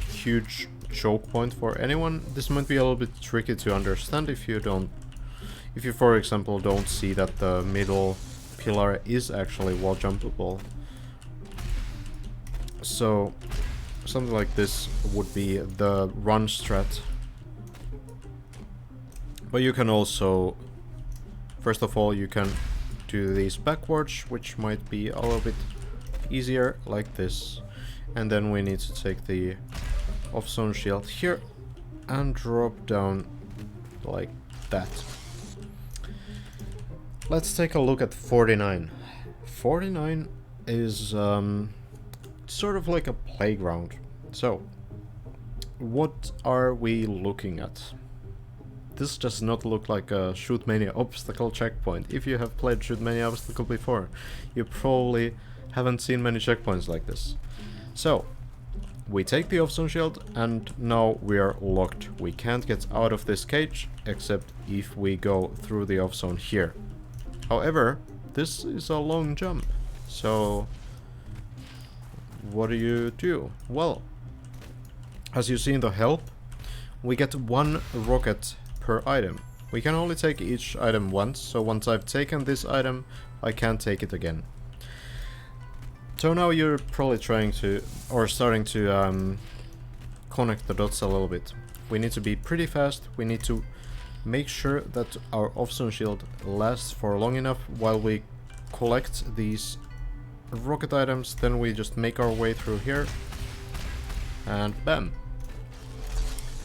huge choke point for anyone. This might be a little bit tricky to understand if you for example don't see that the middle pillar is actually wall jumpable. So something like this would be the run strat. But you can also, first of all, you can do these backwards, which might be a little bit easier, like this. And then we need to take the off-zone shield here and drop down like that. Let's take a look at 49. 49 is sort of like a playground. So, what are we looking at? This does not look like a Shootmania obstacle checkpoint. If you have played Shootmania obstacle before, you probably haven't seen many checkpoints like this. So, we take the off-zone shield and now we are locked. We can't get out of this cage except if we go through the off-zone here. However, this is a long jump, so what do? Well, as you see in the help, we get 1 rocket per item. We can only take each item once, so once I've taken this item, I can't take it again. So now you're probably trying to, or starting to connect the dots a little bit. We need to be pretty fast, we need to make sure that our off-zone shield lasts for long enough while we collect these rocket items, then we just make our way through here, and bam.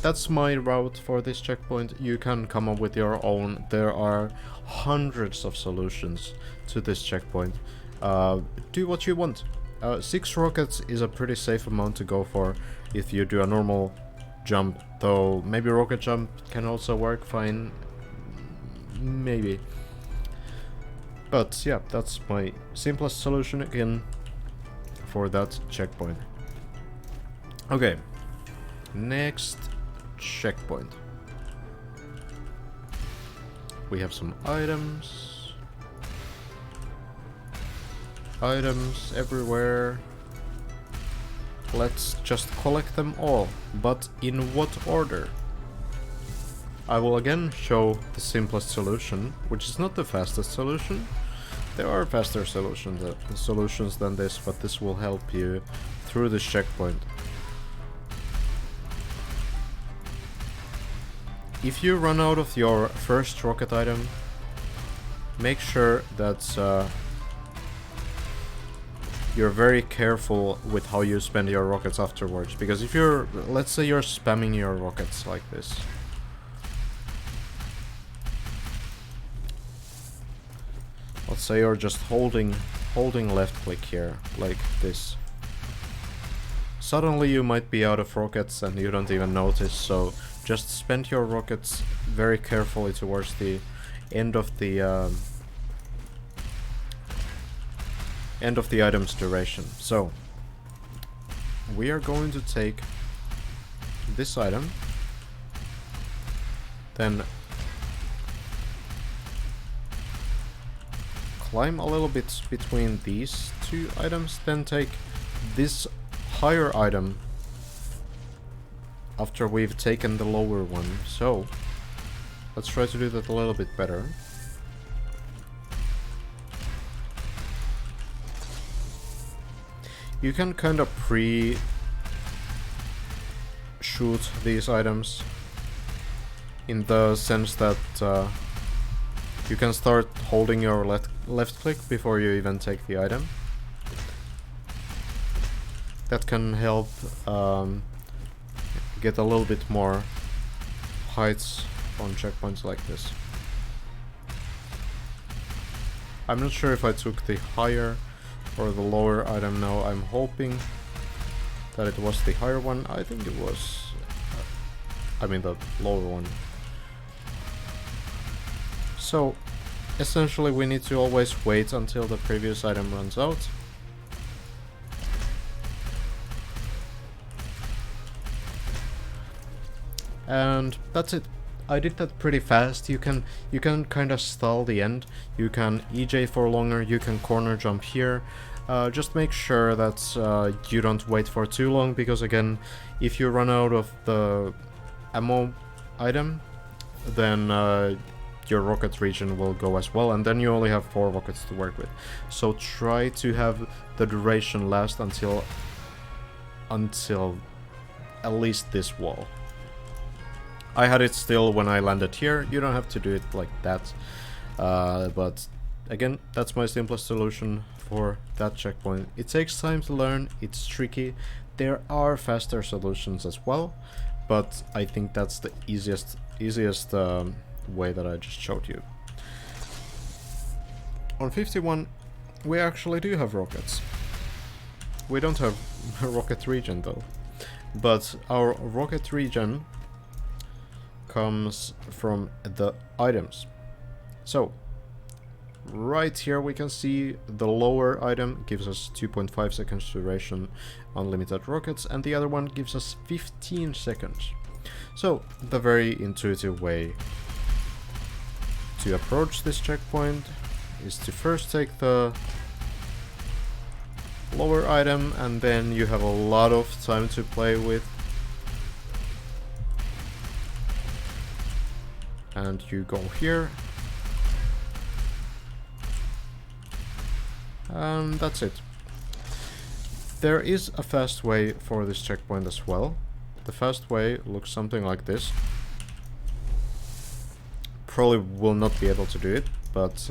That's my route for this checkpoint. You can come up with your own. There are hundreds of solutions to this checkpoint. Do what you want. 6 rockets is a pretty safe amount to go for if you do a normal jump, though maybe rocket jump can also work fine, maybe. But yeah, that's my simplest solution again for that checkpoint. Okay, next checkpoint. We have some items. Items everywhere. Let's just collect them all, but in what order? I will again show the simplest solution, which is not the fastest solution. There are faster solutions than this, but this will help you through this checkpoint. If you run out of your first rocket item, make sure that you're very careful with how you spend your rockets afterwards, because if you're, let's say you're spamming your rockets like this. Let's say you're just holding left click here, like this. Suddenly you might be out of rockets and you don't even notice, so just spend your rockets very carefully towards the end of the item's duration. So we are going to take this item, then climb a little bit between these 2 items, then take this higher item after we've taken the lower one. So let's try to do that a little bit better. You can kind of pre-shoot these items in the sense that you can start holding your left click before you even take the item. That can help get a little bit more heights on checkpoints like this. I'm not sure if I took the higher or the lower item now. I'm hoping that it was the higher one. I think it was, I mean the lower one. So essentially we need to always wait until the previous item runs out. And that's it. I did that pretty fast. You can kind of stall the end. You can EJ for longer. You can corner jump here. Just make sure that you don't wait for too long, because again, if you run out of the ammo item, then your rocket region will go as well, and then you only have 4 rockets to work with. So try to have the duration last until at least this wall. I had it still when I landed here. You don't have to do it like that, but again, that's my simplest solution for that checkpoint. It takes time to learn, it's tricky. There are faster solutions as well, but I think that's the easiest way that I just showed you. On 51, we actually do have rockets. We don't have a rocket regen though, but our rocket regen comes from the items. So right here we can see the lower item gives us 2.5 seconds duration, unlimited rockets, and the other one gives us 15 seconds. So the very intuitive way to approach this checkpoint is to first take the lower item, and then you have a lot of time to play with. And you go here. And that's it. There is a fast way for this checkpoint as well. The fast way looks something like this. Probably will not be able to do it, but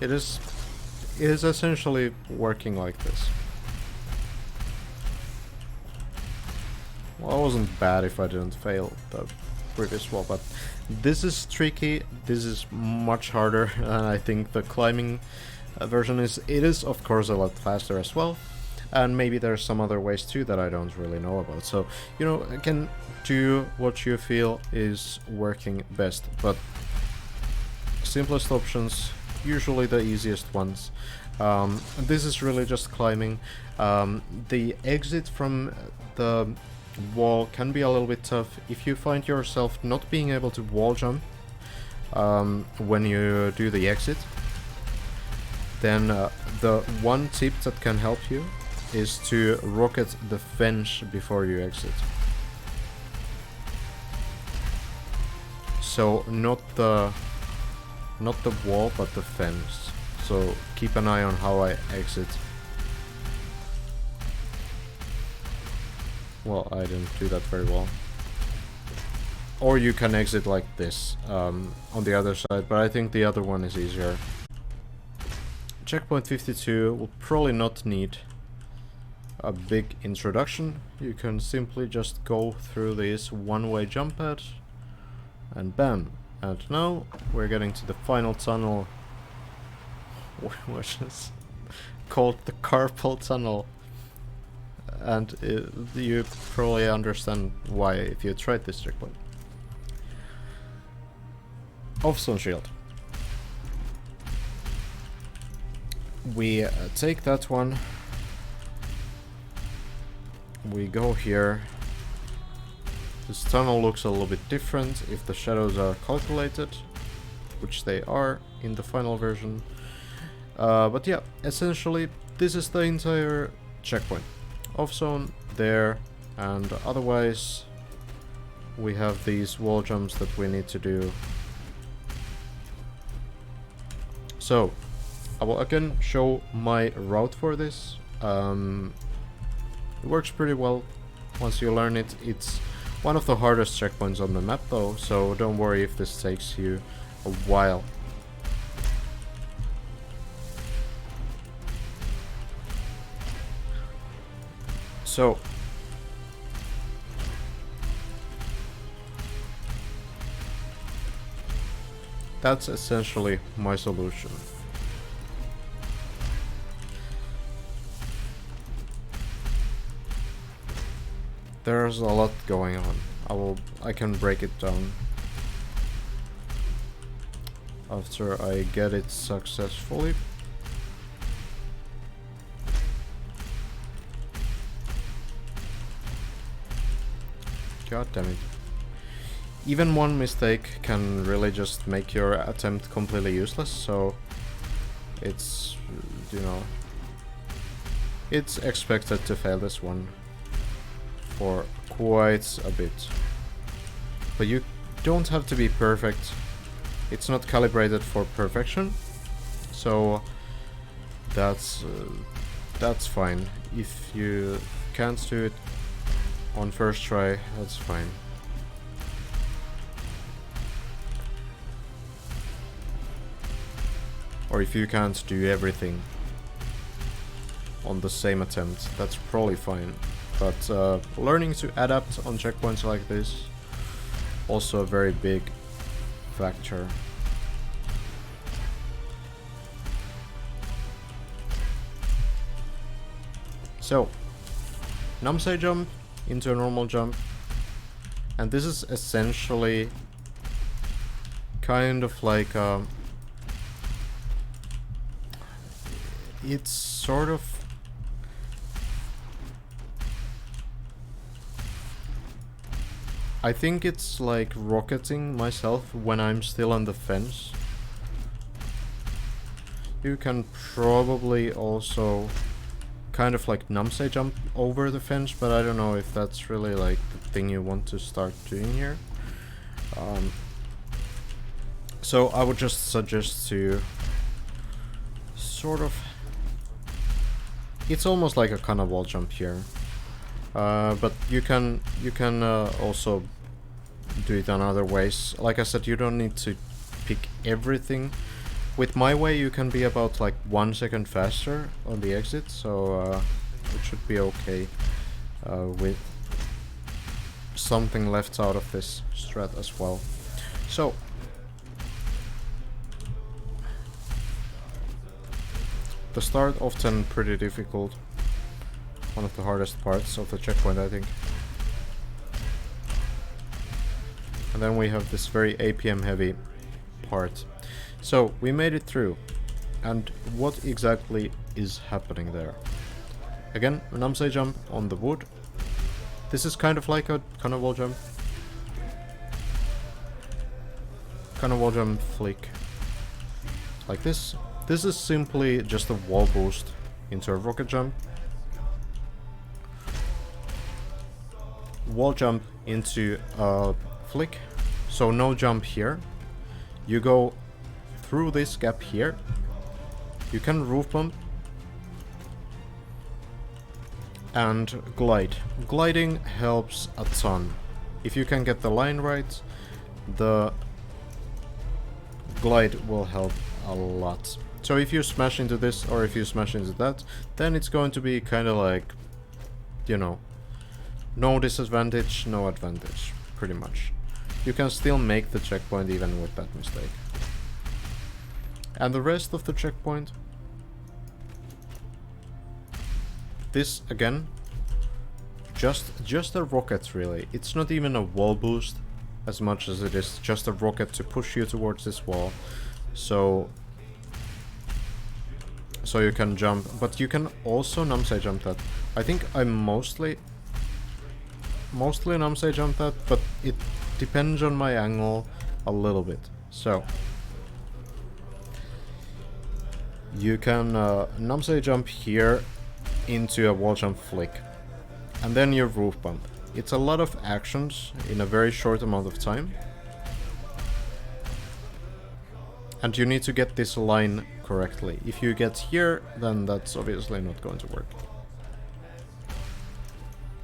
it is essentially working like this. Well, it wasn't bad if I didn't fail the previous wall, but this is tricky. This is much harder, and I think the climbing version is of course a lot faster as well, and maybe there's some other ways too that I don't really know about. So, you know, again, do what you feel is working best, but simplest options, usually the easiest ones. This is really just climbing. The exit from the wall can be a little bit tough if you find yourself not being able to wall jump when you do the exit. Then the one tip that can help you is to rocket the fence before you exit. So not the wall, but the fence. So keep an eye on how I exit. Well, I didn't do that very well. Or you can exit like this on the other side, but I think the other one is easier. Checkpoint 52 will probably not need a big introduction. You can simply just go through this one-way jump pad, and bam. And now we're getting to the final tunnel, which is called the Carpal Tunnel. And you probably understand why if you tried this checkpoint. Off Sunshield. We take that one. We go here. This tunnel looks a little bit different if the shadows are calculated, which they are in the final version. But yeah, essentially this is the entire checkpoint. Off zone there, and otherwise we have these wall jumps that we need to do. So I will again show my route for this. It works pretty well once you learn it. It's one of the hardest checkpoints on the map though, so don't worry if this takes you a while. So That's essentially my solution. There's a lot going on. I can break it down after I get it successfully. God damn it. Even one mistake can really just make your attempt completely useless, so it's, you know, it's expected to fail this one for quite a bit. But you don't have to be perfect. It's not calibrated for perfection, so that's fine. If you can't do it on first try, that's fine. Or if you can't do everything on the same attempt, that's probably fine. But learning to adapt on checkpoints like this, also a very big factor. So, Namsei jump into a normal jump, and this is essentially kind of like it's sort of I think it's like rocketing myself when I'm still on the fence. You can probably also kind of like Namsei jump over the fence, but I don't know if that's really like the thing you want to start doing here. So I would just suggest to sort of, it's almost like a kind of wall jump here, but you can also do it in other ways. Like I said, you don't need to pick everything. With my way, you can be about like 1 second faster on the exit, so it should be okay with something left out of this strat as well. So the start often pretty difficult. One of the hardest parts of the checkpoint, I think. And then we have this very APM heavy part. So we made it through. And what exactly is happening there? Again, a Namsei jump on the wood. This is kind of like a kind of wall jump. Kind of wall jump flick. Like this. This is simply just a wall boost into a rocket jump. Wall jump into a flick. So no jump here. You go through this gap here. You can roof bump. And glide. Gliding helps a ton. If you can get the line right, the glide will help a lot. So if you smash into this or if you smash into that, then it's going to be kind of like, you know, no disadvantage, no advantage, pretty much. You can still make the checkpoint even with that mistake. And the rest of the checkpoint, this again, just a rocket really. It's not even a wall boost as much as it is just a rocket to push you towards this wall. So you can jump, but you can also Namsei jump that. I think I mostly Namsei jump that, but it depends on my angle a little bit. So you can Namsei jump here into a wall jump flick, and then your roof bump. It's a lot of actions in a very short amount of time. And you need to get this line correctly. If you get here, then that's obviously not going to work.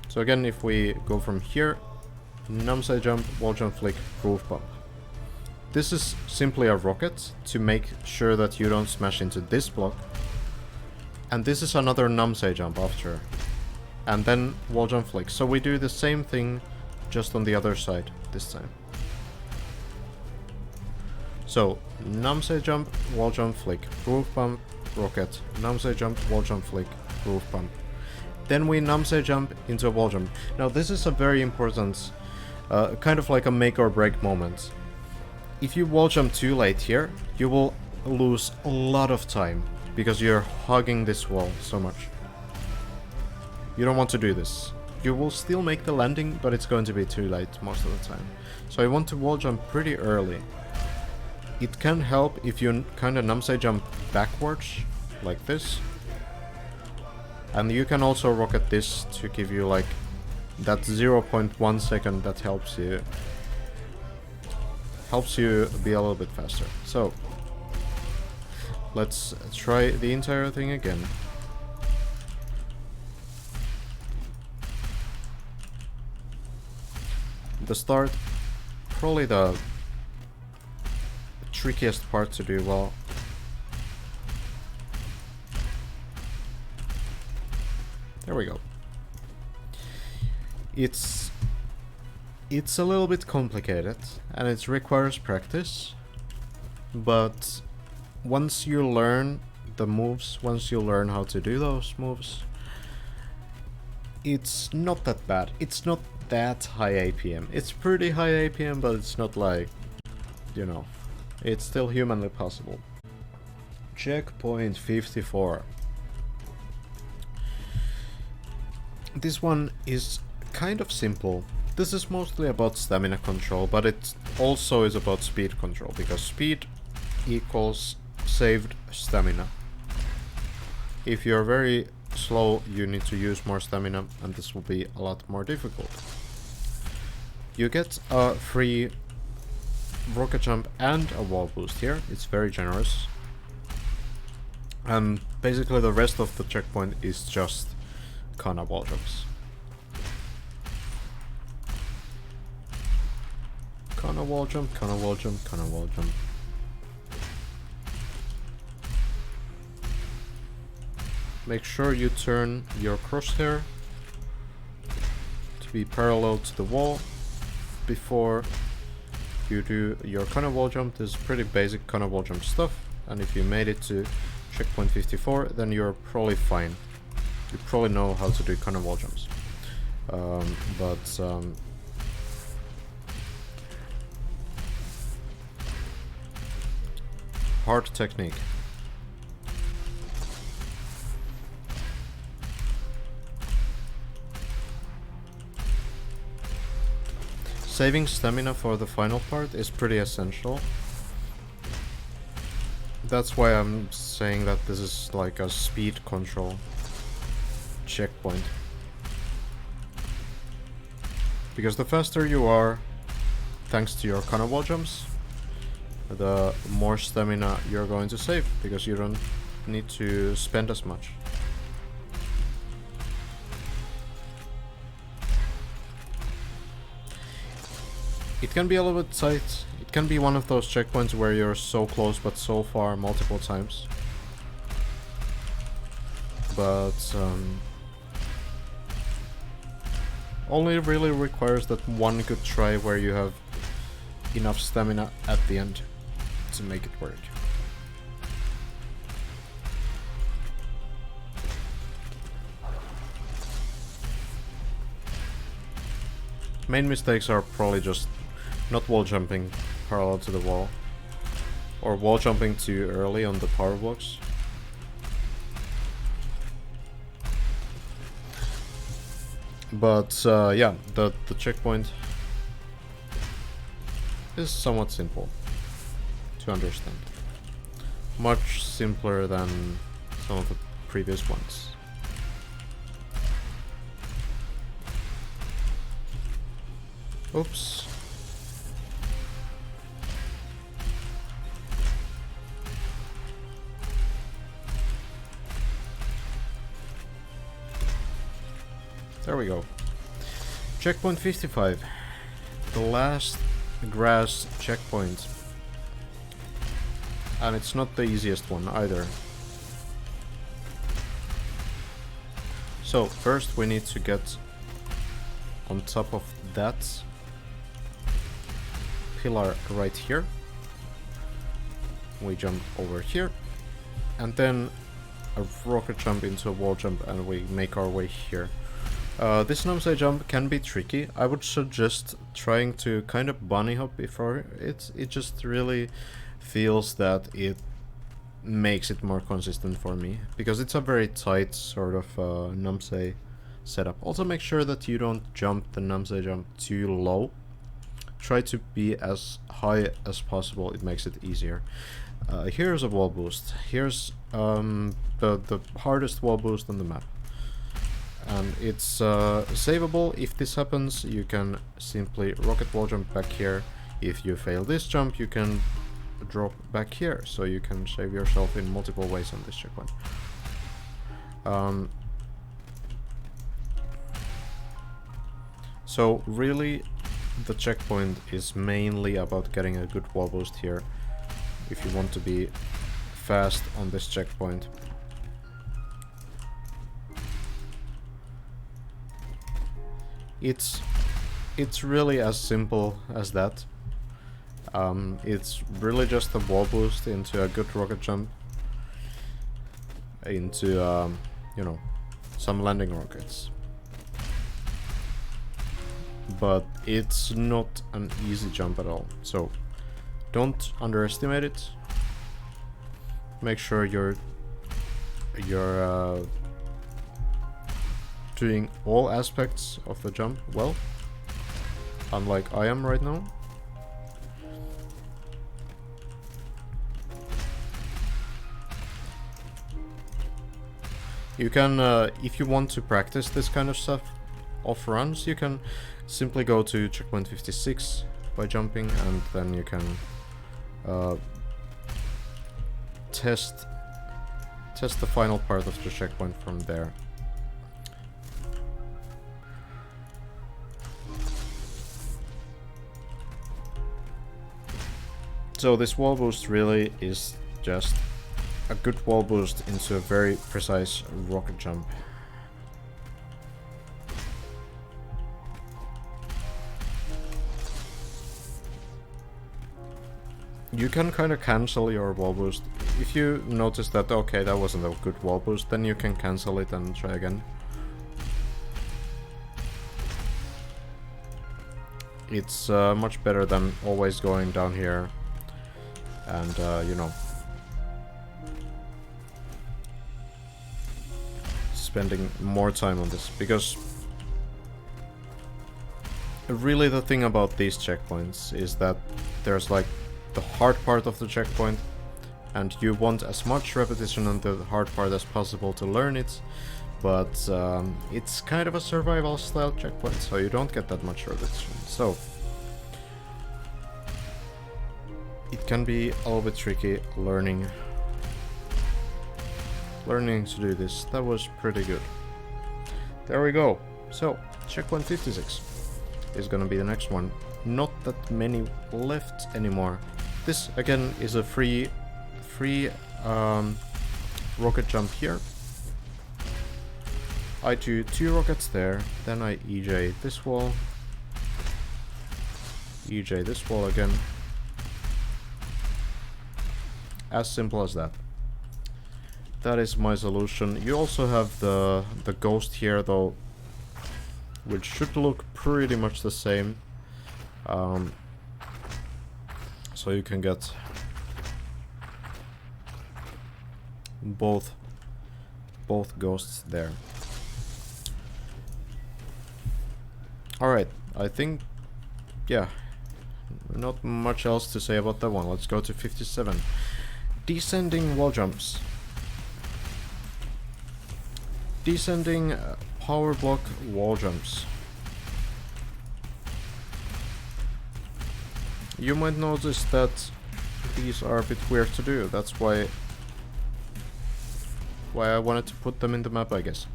So again, if we go from here, Namsei jump, wall jump flick, roof bump. This is simply a rocket to make sure that you don't smash into this block. And this is another Namsei jump after. And then wall jump flick. So we do the same thing, just on the other side this time. So, numsay jump, wall jump, flick, roof bump, rocket, numsay jump, wall jump, flick, roof bump. Then we numsay jump into a wall jump. Now this is a very important, kind of like a make or break moment. If you wall jump too late here, you will lose a lot of time, because you're hugging this wall so much. You don't want to do this. You will still make the landing, but it's going to be too late most of the time. So I want to wall jump pretty early. It can help if you kind of numsay jump backwards, like this. And you can also rocket this to give you like that 0.1 second that helps you be a little bit faster. So let's try the entire thing again. The start, probably the trickiest part to do well. There we go. It's a little bit complicated and it requires practice, but once you learn the moves, once you learn how to do those moves, it's not that bad. It's not that high APM. It's pretty high APM, but it's not like, you know, it's still humanly possible. Checkpoint 54. This one is kind of simple. This is mostly about stamina control, but it also is about speed control, because speed equals saved stamina. If you're very slow, you need to use more stamina, and this will be a lot more difficult. You get a free rocket jump and a wall boost here. It's very generous. And basically the rest of the checkpoint is just Kana wall jumps. Kana wall jump, Kana wall jump, Kana wall jump. Make sure you turn your crosshair to be parallel to the wall before you do your Kana wall jump. This is pretty basic Kana wall jump stuff, and if you made it to checkpoint 54, then you're probably fine. You probably know how to do Kana wall jumps. Hard technique. Saving stamina for the final part is pretty essential. That's why I'm saying that this is like a speed control checkpoint. Because the faster you are, thanks to your Kana wall jumps, the more stamina you're going to save, because you don't need to spend as much. It can be a little bit tight. It can be one of those checkpoints where you're so close but so far multiple times. But only really requires that one good try where you have enough stamina at the end to make it work. Main mistakes are probably just not wall jumping parallel to the wall, or wall jumping too early on the power blocks. But yeah, the checkpoint is somewhat simple to understand. Much simpler than some of the previous ones. Oops. There we go. Checkpoint 55. The last grass checkpoint. And it's not the easiest one either. So first we need to get on top of that pillar right here. we jump over here, and then a rocket jump into a wall jump, and we make our way here. This Namsai jump can be tricky. I would suggest trying to kind of bunny hop before it just really feels that it makes it more consistent for me, because it's a very tight sort of Namsai setup. Also make sure that you don't jump the Namsai jump too low. Try to be as high as possible, it makes it easier. Here's a wall boost. Here's the hardest wall boost on the map. And it's savable. If this happens, you can simply rocket wall jump back here. If you fail this jump, you can drop back here, so you can save yourself in multiple ways on this checkpoint. So really, the checkpoint is mainly about getting a good wall boost here, if you want to be fast on this checkpoint. It's really as simple as that. It's really just a wall boost into a good rocket jump, into you know, some landing rockets. But it's not an easy jump at all, so don't underestimate it. Make sure you're doing all aspects of the jump well, unlike I am right now. You can, if you want to practice this kind of stuff off runs, you can simply go to checkpoint 56 by jumping, and then you can test the final part of the checkpoint from there. So this wall boost really is just a good wall boost into a very precise rocket jump. You can kind of cancel your wall boost. If you notice that, okay, that wasn't a good wall boost, then you can cancel it and try again. It's much better than always going down here and, you know, spending more time on this, because really the thing about these checkpoints is that there's like the hard part of the checkpoint, and you want as much repetition on the hard part as possible to learn it, but it's kind of a survival style checkpoint, so you don't get that much repetition. So it can be a little bit tricky learning to do this. That was pretty good. There we go. So checkpoint 56 is gonna be the next one. Not that many left anymore. This again is a free rocket jump here. I do 2 rockets there, then I EJ this wall, EJ this wall again. As simple as that. That is my solution. You also have the ghost here though, which should look pretty much the same. So you can get both ghosts there. Alright, I think, yeah, not much else to say about that one. Let's go to 57. Descending wall jumps. Descending power block wall jumps. You might notice that these are a bit weird to do. That's why I wanted to put them in the map, I guess.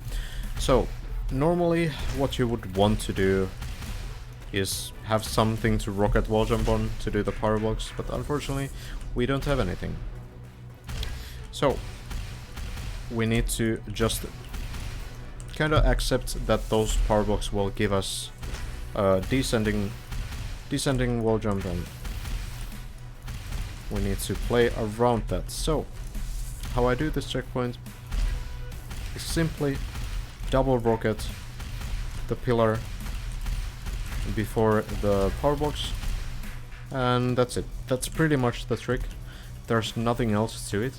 So normally what you would want to do is have something to rocket wall jump on to do the power blocks, but unfortunately we don't have anything. So we need to just kind of accept that those power blocks will give us descending wall jump, we need to play around that. So, how I do this checkpoint is simply double rocket the pillar before the power box, and that's it. That's pretty much the trick. There's nothing else to it.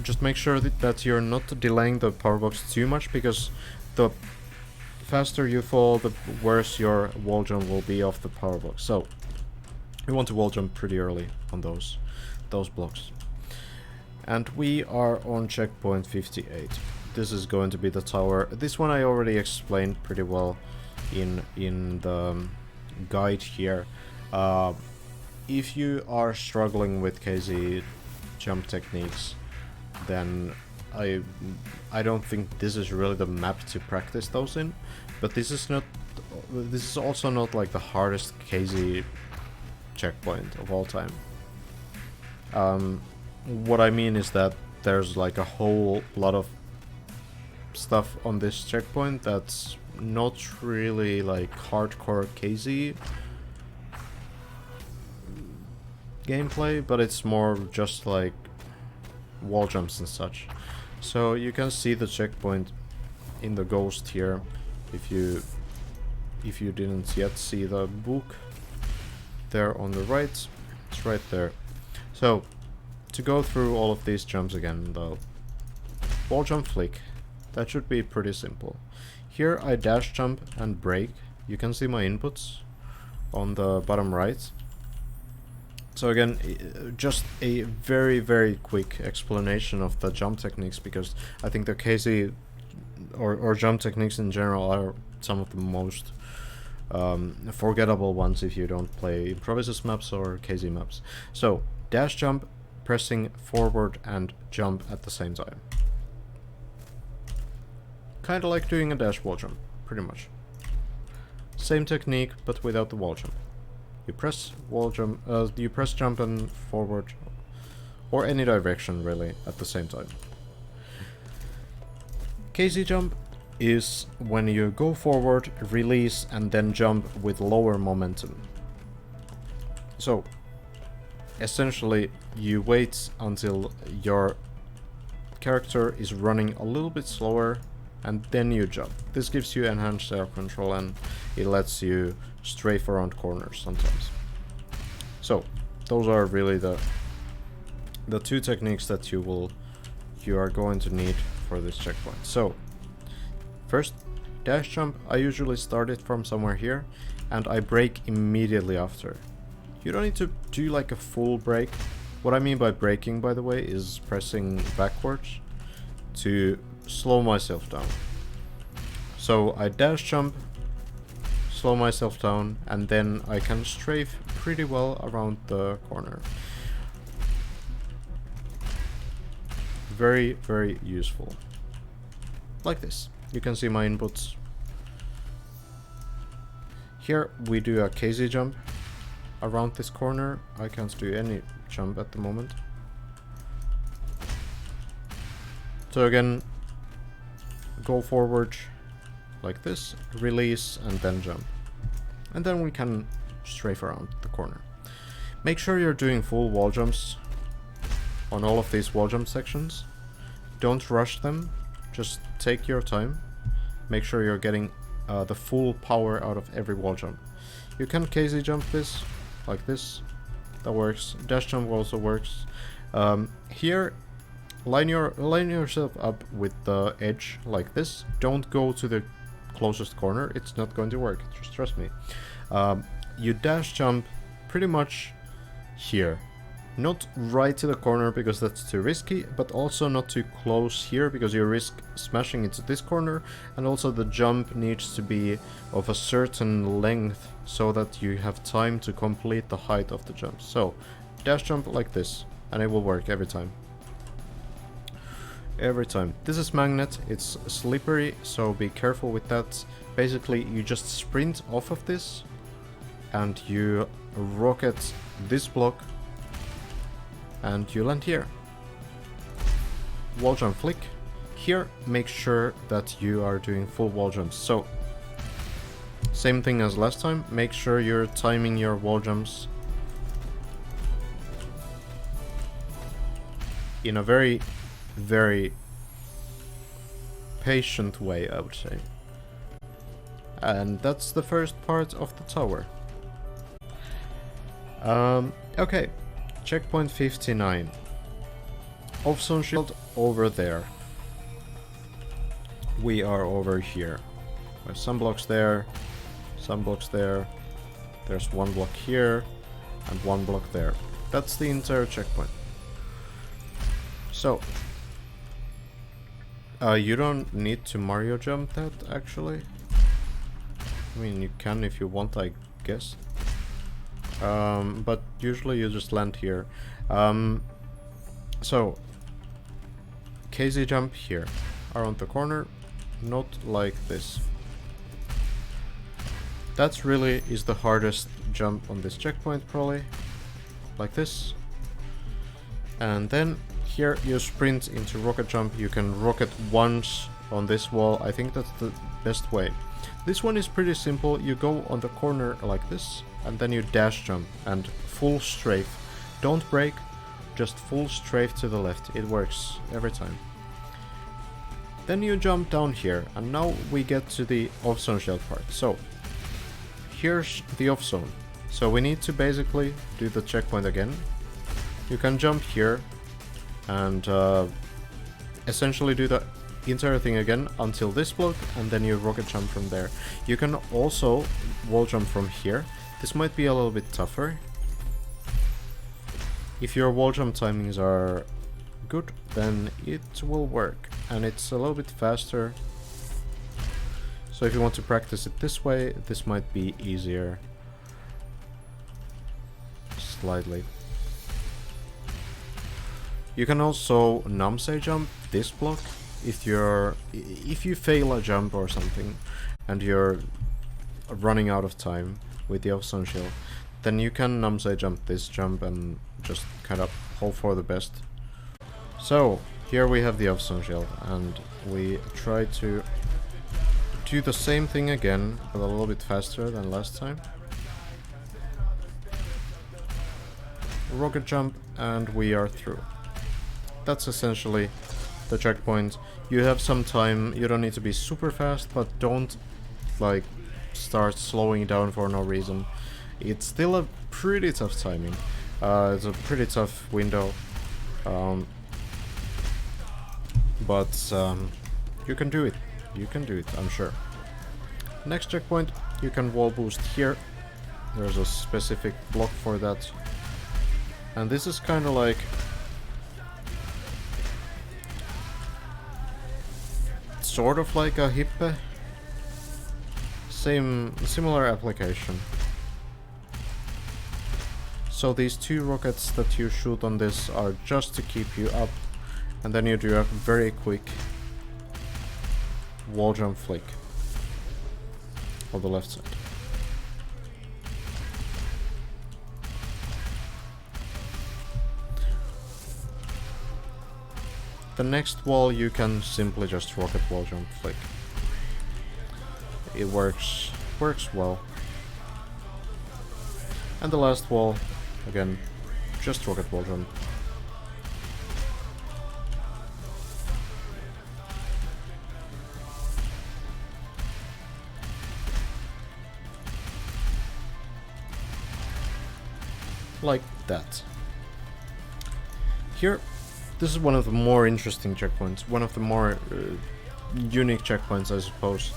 Just make sure that you're not delaying the power box too much, because the faster you fall, the worse your wall jump will be off the power box. So you want to wall jump pretty early on those blocks. And we are on checkpoint 58. This is going to be the tower. This one I already explained pretty well in the guide here. If you are struggling with KZ jump techniques, then I don't think this is really the map to practice those in. But this is also not like the hardest KZ checkpoint of all time. What I mean is that there's like a whole lot of stuff on this checkpoint that's not really like hardcore KZ gameplay, but it's more just like wall jumps and such. So you can see the checkpoint in the ghost here if you didn't yet see the book there on the right. It's right there. So to go through all of these jumps again, the wall jump flick, that should be pretty simple. Here I dash jump and brake. You can see my inputs on the bottom right. So again, just a very, very quick explanation of the jump techniques, because I think the KZ or jump techniques in general are some of the most forgettable ones if you don't play IMPROVISUS maps or KZ maps. So dash jump, pressing forward and jump at the same time. Kinda like doing a dash wall jump, pretty much. Same technique, but without the wall jump. You press wall jump, you press jump and forward, or any direction really, at the same time. KZ jump is when you go forward, release, and then jump with lower momentum. So, essentially, you wait until your character is running a little bit slower, and then you jump. This gives you enhanced air control, and it lets you strafe around corners sometimes. So those are really the two techniques that you are going to need for this checkpoint. So first, dash jump, I usually start it from somewhere here, and I brake immediately after. You don't need to do like a full brake. What I mean by braking, by the way, is pressing backwards to slow myself down. So I dash jump, slow myself down, and then I can strafe pretty well around the corner. Very, very useful. Like this. You can see my inputs. Here we do a KZ jump around this corner. I can't do any jump at the moment. So again, go forward like this, release, and then jump. And then we can strafe around the corner. Make sure you're doing full wall jumps on all of these wall jump sections. Don't rush them, just take your time. Make sure you're getting the full power out of every wall jump. You can KZ jump this, like this, that works. Dash jump also works. Here, line yourself up with the edge like this. Don't go to the closest corner, it's not going to work, just trust me. You dash jump pretty much here. Not right to the corner because that's too risky, but also not too close here because you risk smashing into this corner, and also the jump needs to be of a certain length so that you have time to complete the height of the jump. So, dash jump like this, and it will work every time. Every time. This is magnet, it's slippery, so be careful with that. Basically, you just sprint off of this, and you rocket this block, and you land here. Wall jump flick. Here, make sure that you are doing full wall jumps. So, same thing as last time, make sure you're timing your wall jumps in a very, very patient way, I would say. And that's the first part of the tower. Okay, checkpoint 59. Off Sunshield over there. We are over here. There's some blocks there, some blocks there. There's one block here, and one block there. That's the entire checkpoint. So, you don't need to Mario jump that, actually. I mean, you can if you want, I guess. But usually you just land here. So, KZ jump here, around the corner, not like this. That really is the hardest jump on this checkpoint, probably. Like this. And then here you sprint into rocket jump. You can rocket once on this wall. I think that's the best way. This one is pretty simple. You go on the corner like this, and then you dash jump and full strafe. Don't brake, just full strafe to the left. It works every time. Then you jump down here, and now we get to the off-zone shell part. So, here's the off-zone. So we need to basically do the checkpoint again. You can jump here, and essentially do the entire thing again until this block, and then you rocket jump from there. You can also wall jump from here. This might be a little bit tougher. If your wall jump timings are good, then it will work, and it's a little bit faster. So if you want to practice it this way, this might be easier. Slightly. You can also numsay jump this block if you fail a jump or something and you're running out of time with the off-zone shield, then you can numsay jump this jump and just kind of hope for the best. So here we have the off-zone shield, and we try to do the same thing again, but a little bit faster than last time. Rocket jump, and we are through. That's essentially the checkpoint. You have some time, you don't need to be super fast, but don't like start slowing down for no reason. It's still a pretty tough timing. It's a pretty tough window. But you can do it. You can do it, I'm sure. Next checkpoint, you can wall boost here. There's a specific block for that. And this is kind of like sort of like a hippe. Similar application. So these two rockets that you shoot on this are just to keep you up, and then you do a very quick wall jump flick on the left side. The next wall you can simply just rocket wall jump flick. It works well. And the last wall, again, just rocket wall jump. Like that. Here, this is one of the more interesting checkpoints, one of the more unique checkpoints, I suppose.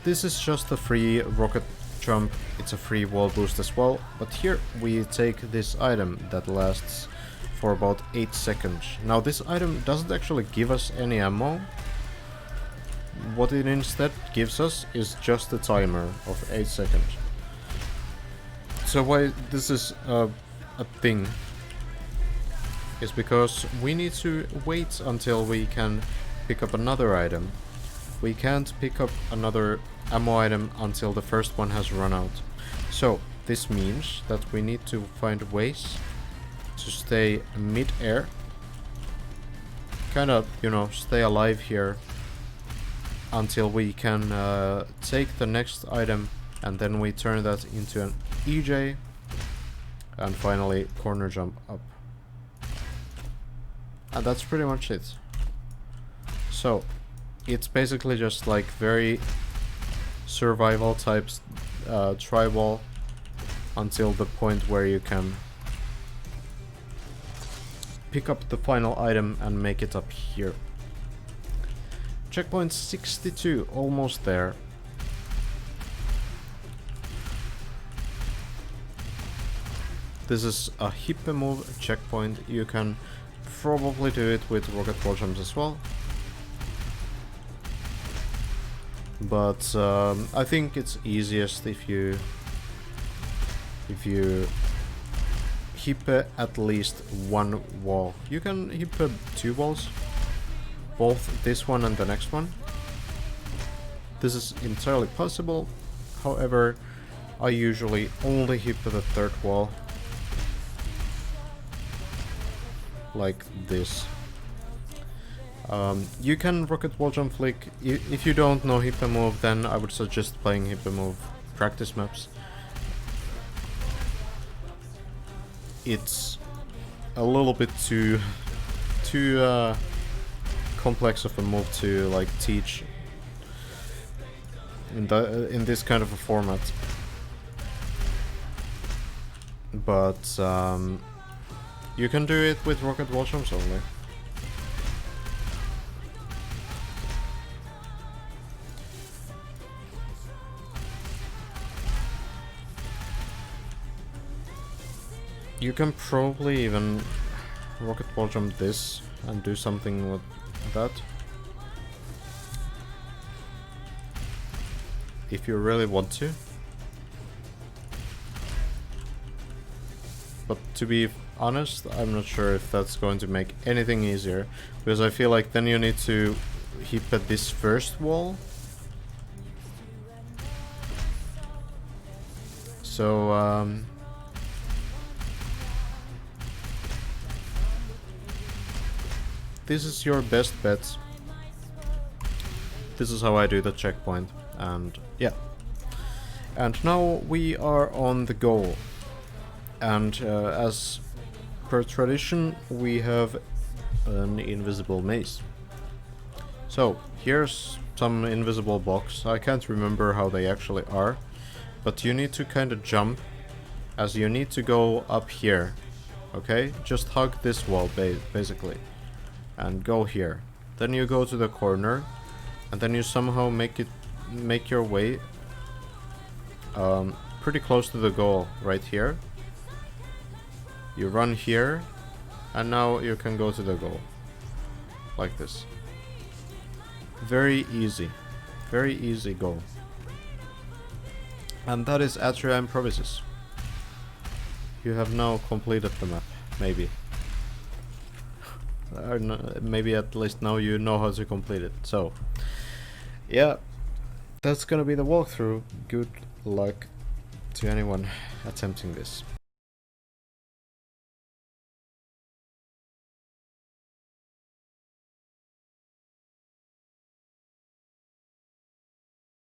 This is just a free rocket jump, it's a free wall boost as well, but here we take this item that lasts for about 8 seconds. Now this item doesn't actually give us any ammo. What it instead gives us is just a timer of 8 seconds. So why this is a thing is because we need to wait until we can pick up another item. We can't pick up another ammo item until the first one has run out. So this means that we need to find ways to stay mid-air, kind of, you know, stay alive here until we can take the next item, and then we turn that into an EJ and finally corner jump up. And that's pretty much it. So, it's basically just like very survival types tri-wall until the point where you can pick up the final item and make it up here. Checkpoint 62, almost there. This is a hip move checkpoint. You can probably do it with rocket wall jumps as well. But I think it's easiest if you hip at least one wall. You can hip 2 walls, both this one and the next one. This is entirely possible. However, I usually only hip the 3rd wall, like this. You can rocket wall jump flick. If you don't know hip move, then I would suggest playing hip move practice maps. It's a little bit too complex of a move to like teach in this kind of a format. But you can do it with rocket wall jumps only. You can probably even rocket wall jump this and do something with that. If you really want to. But to be honest, I'm not sure if that's going to make anything easier, because I feel like then you need to hip at this first wall. So this is your best bet. This is how I do the checkpoint, and yeah. And now we are on the goal. And as per tradition, we have an invisible maze. So here's some invisible blocks. I can't remember how they actually are, but you need to kind of jump, as you need to go up here. Okay, just hug this wall basically, and go here. Then you go to the corner, and then you somehow make your way pretty close to the goal right here. You run here, and now you can go to the goal like this. Very easy goal. And that is ATRIA IMPROVISUS. You have now completed the map, maybe. Or no, maybe at least now you know how to complete it. So, yeah, that's gonna be the walkthrough. Good luck to anyone attempting this.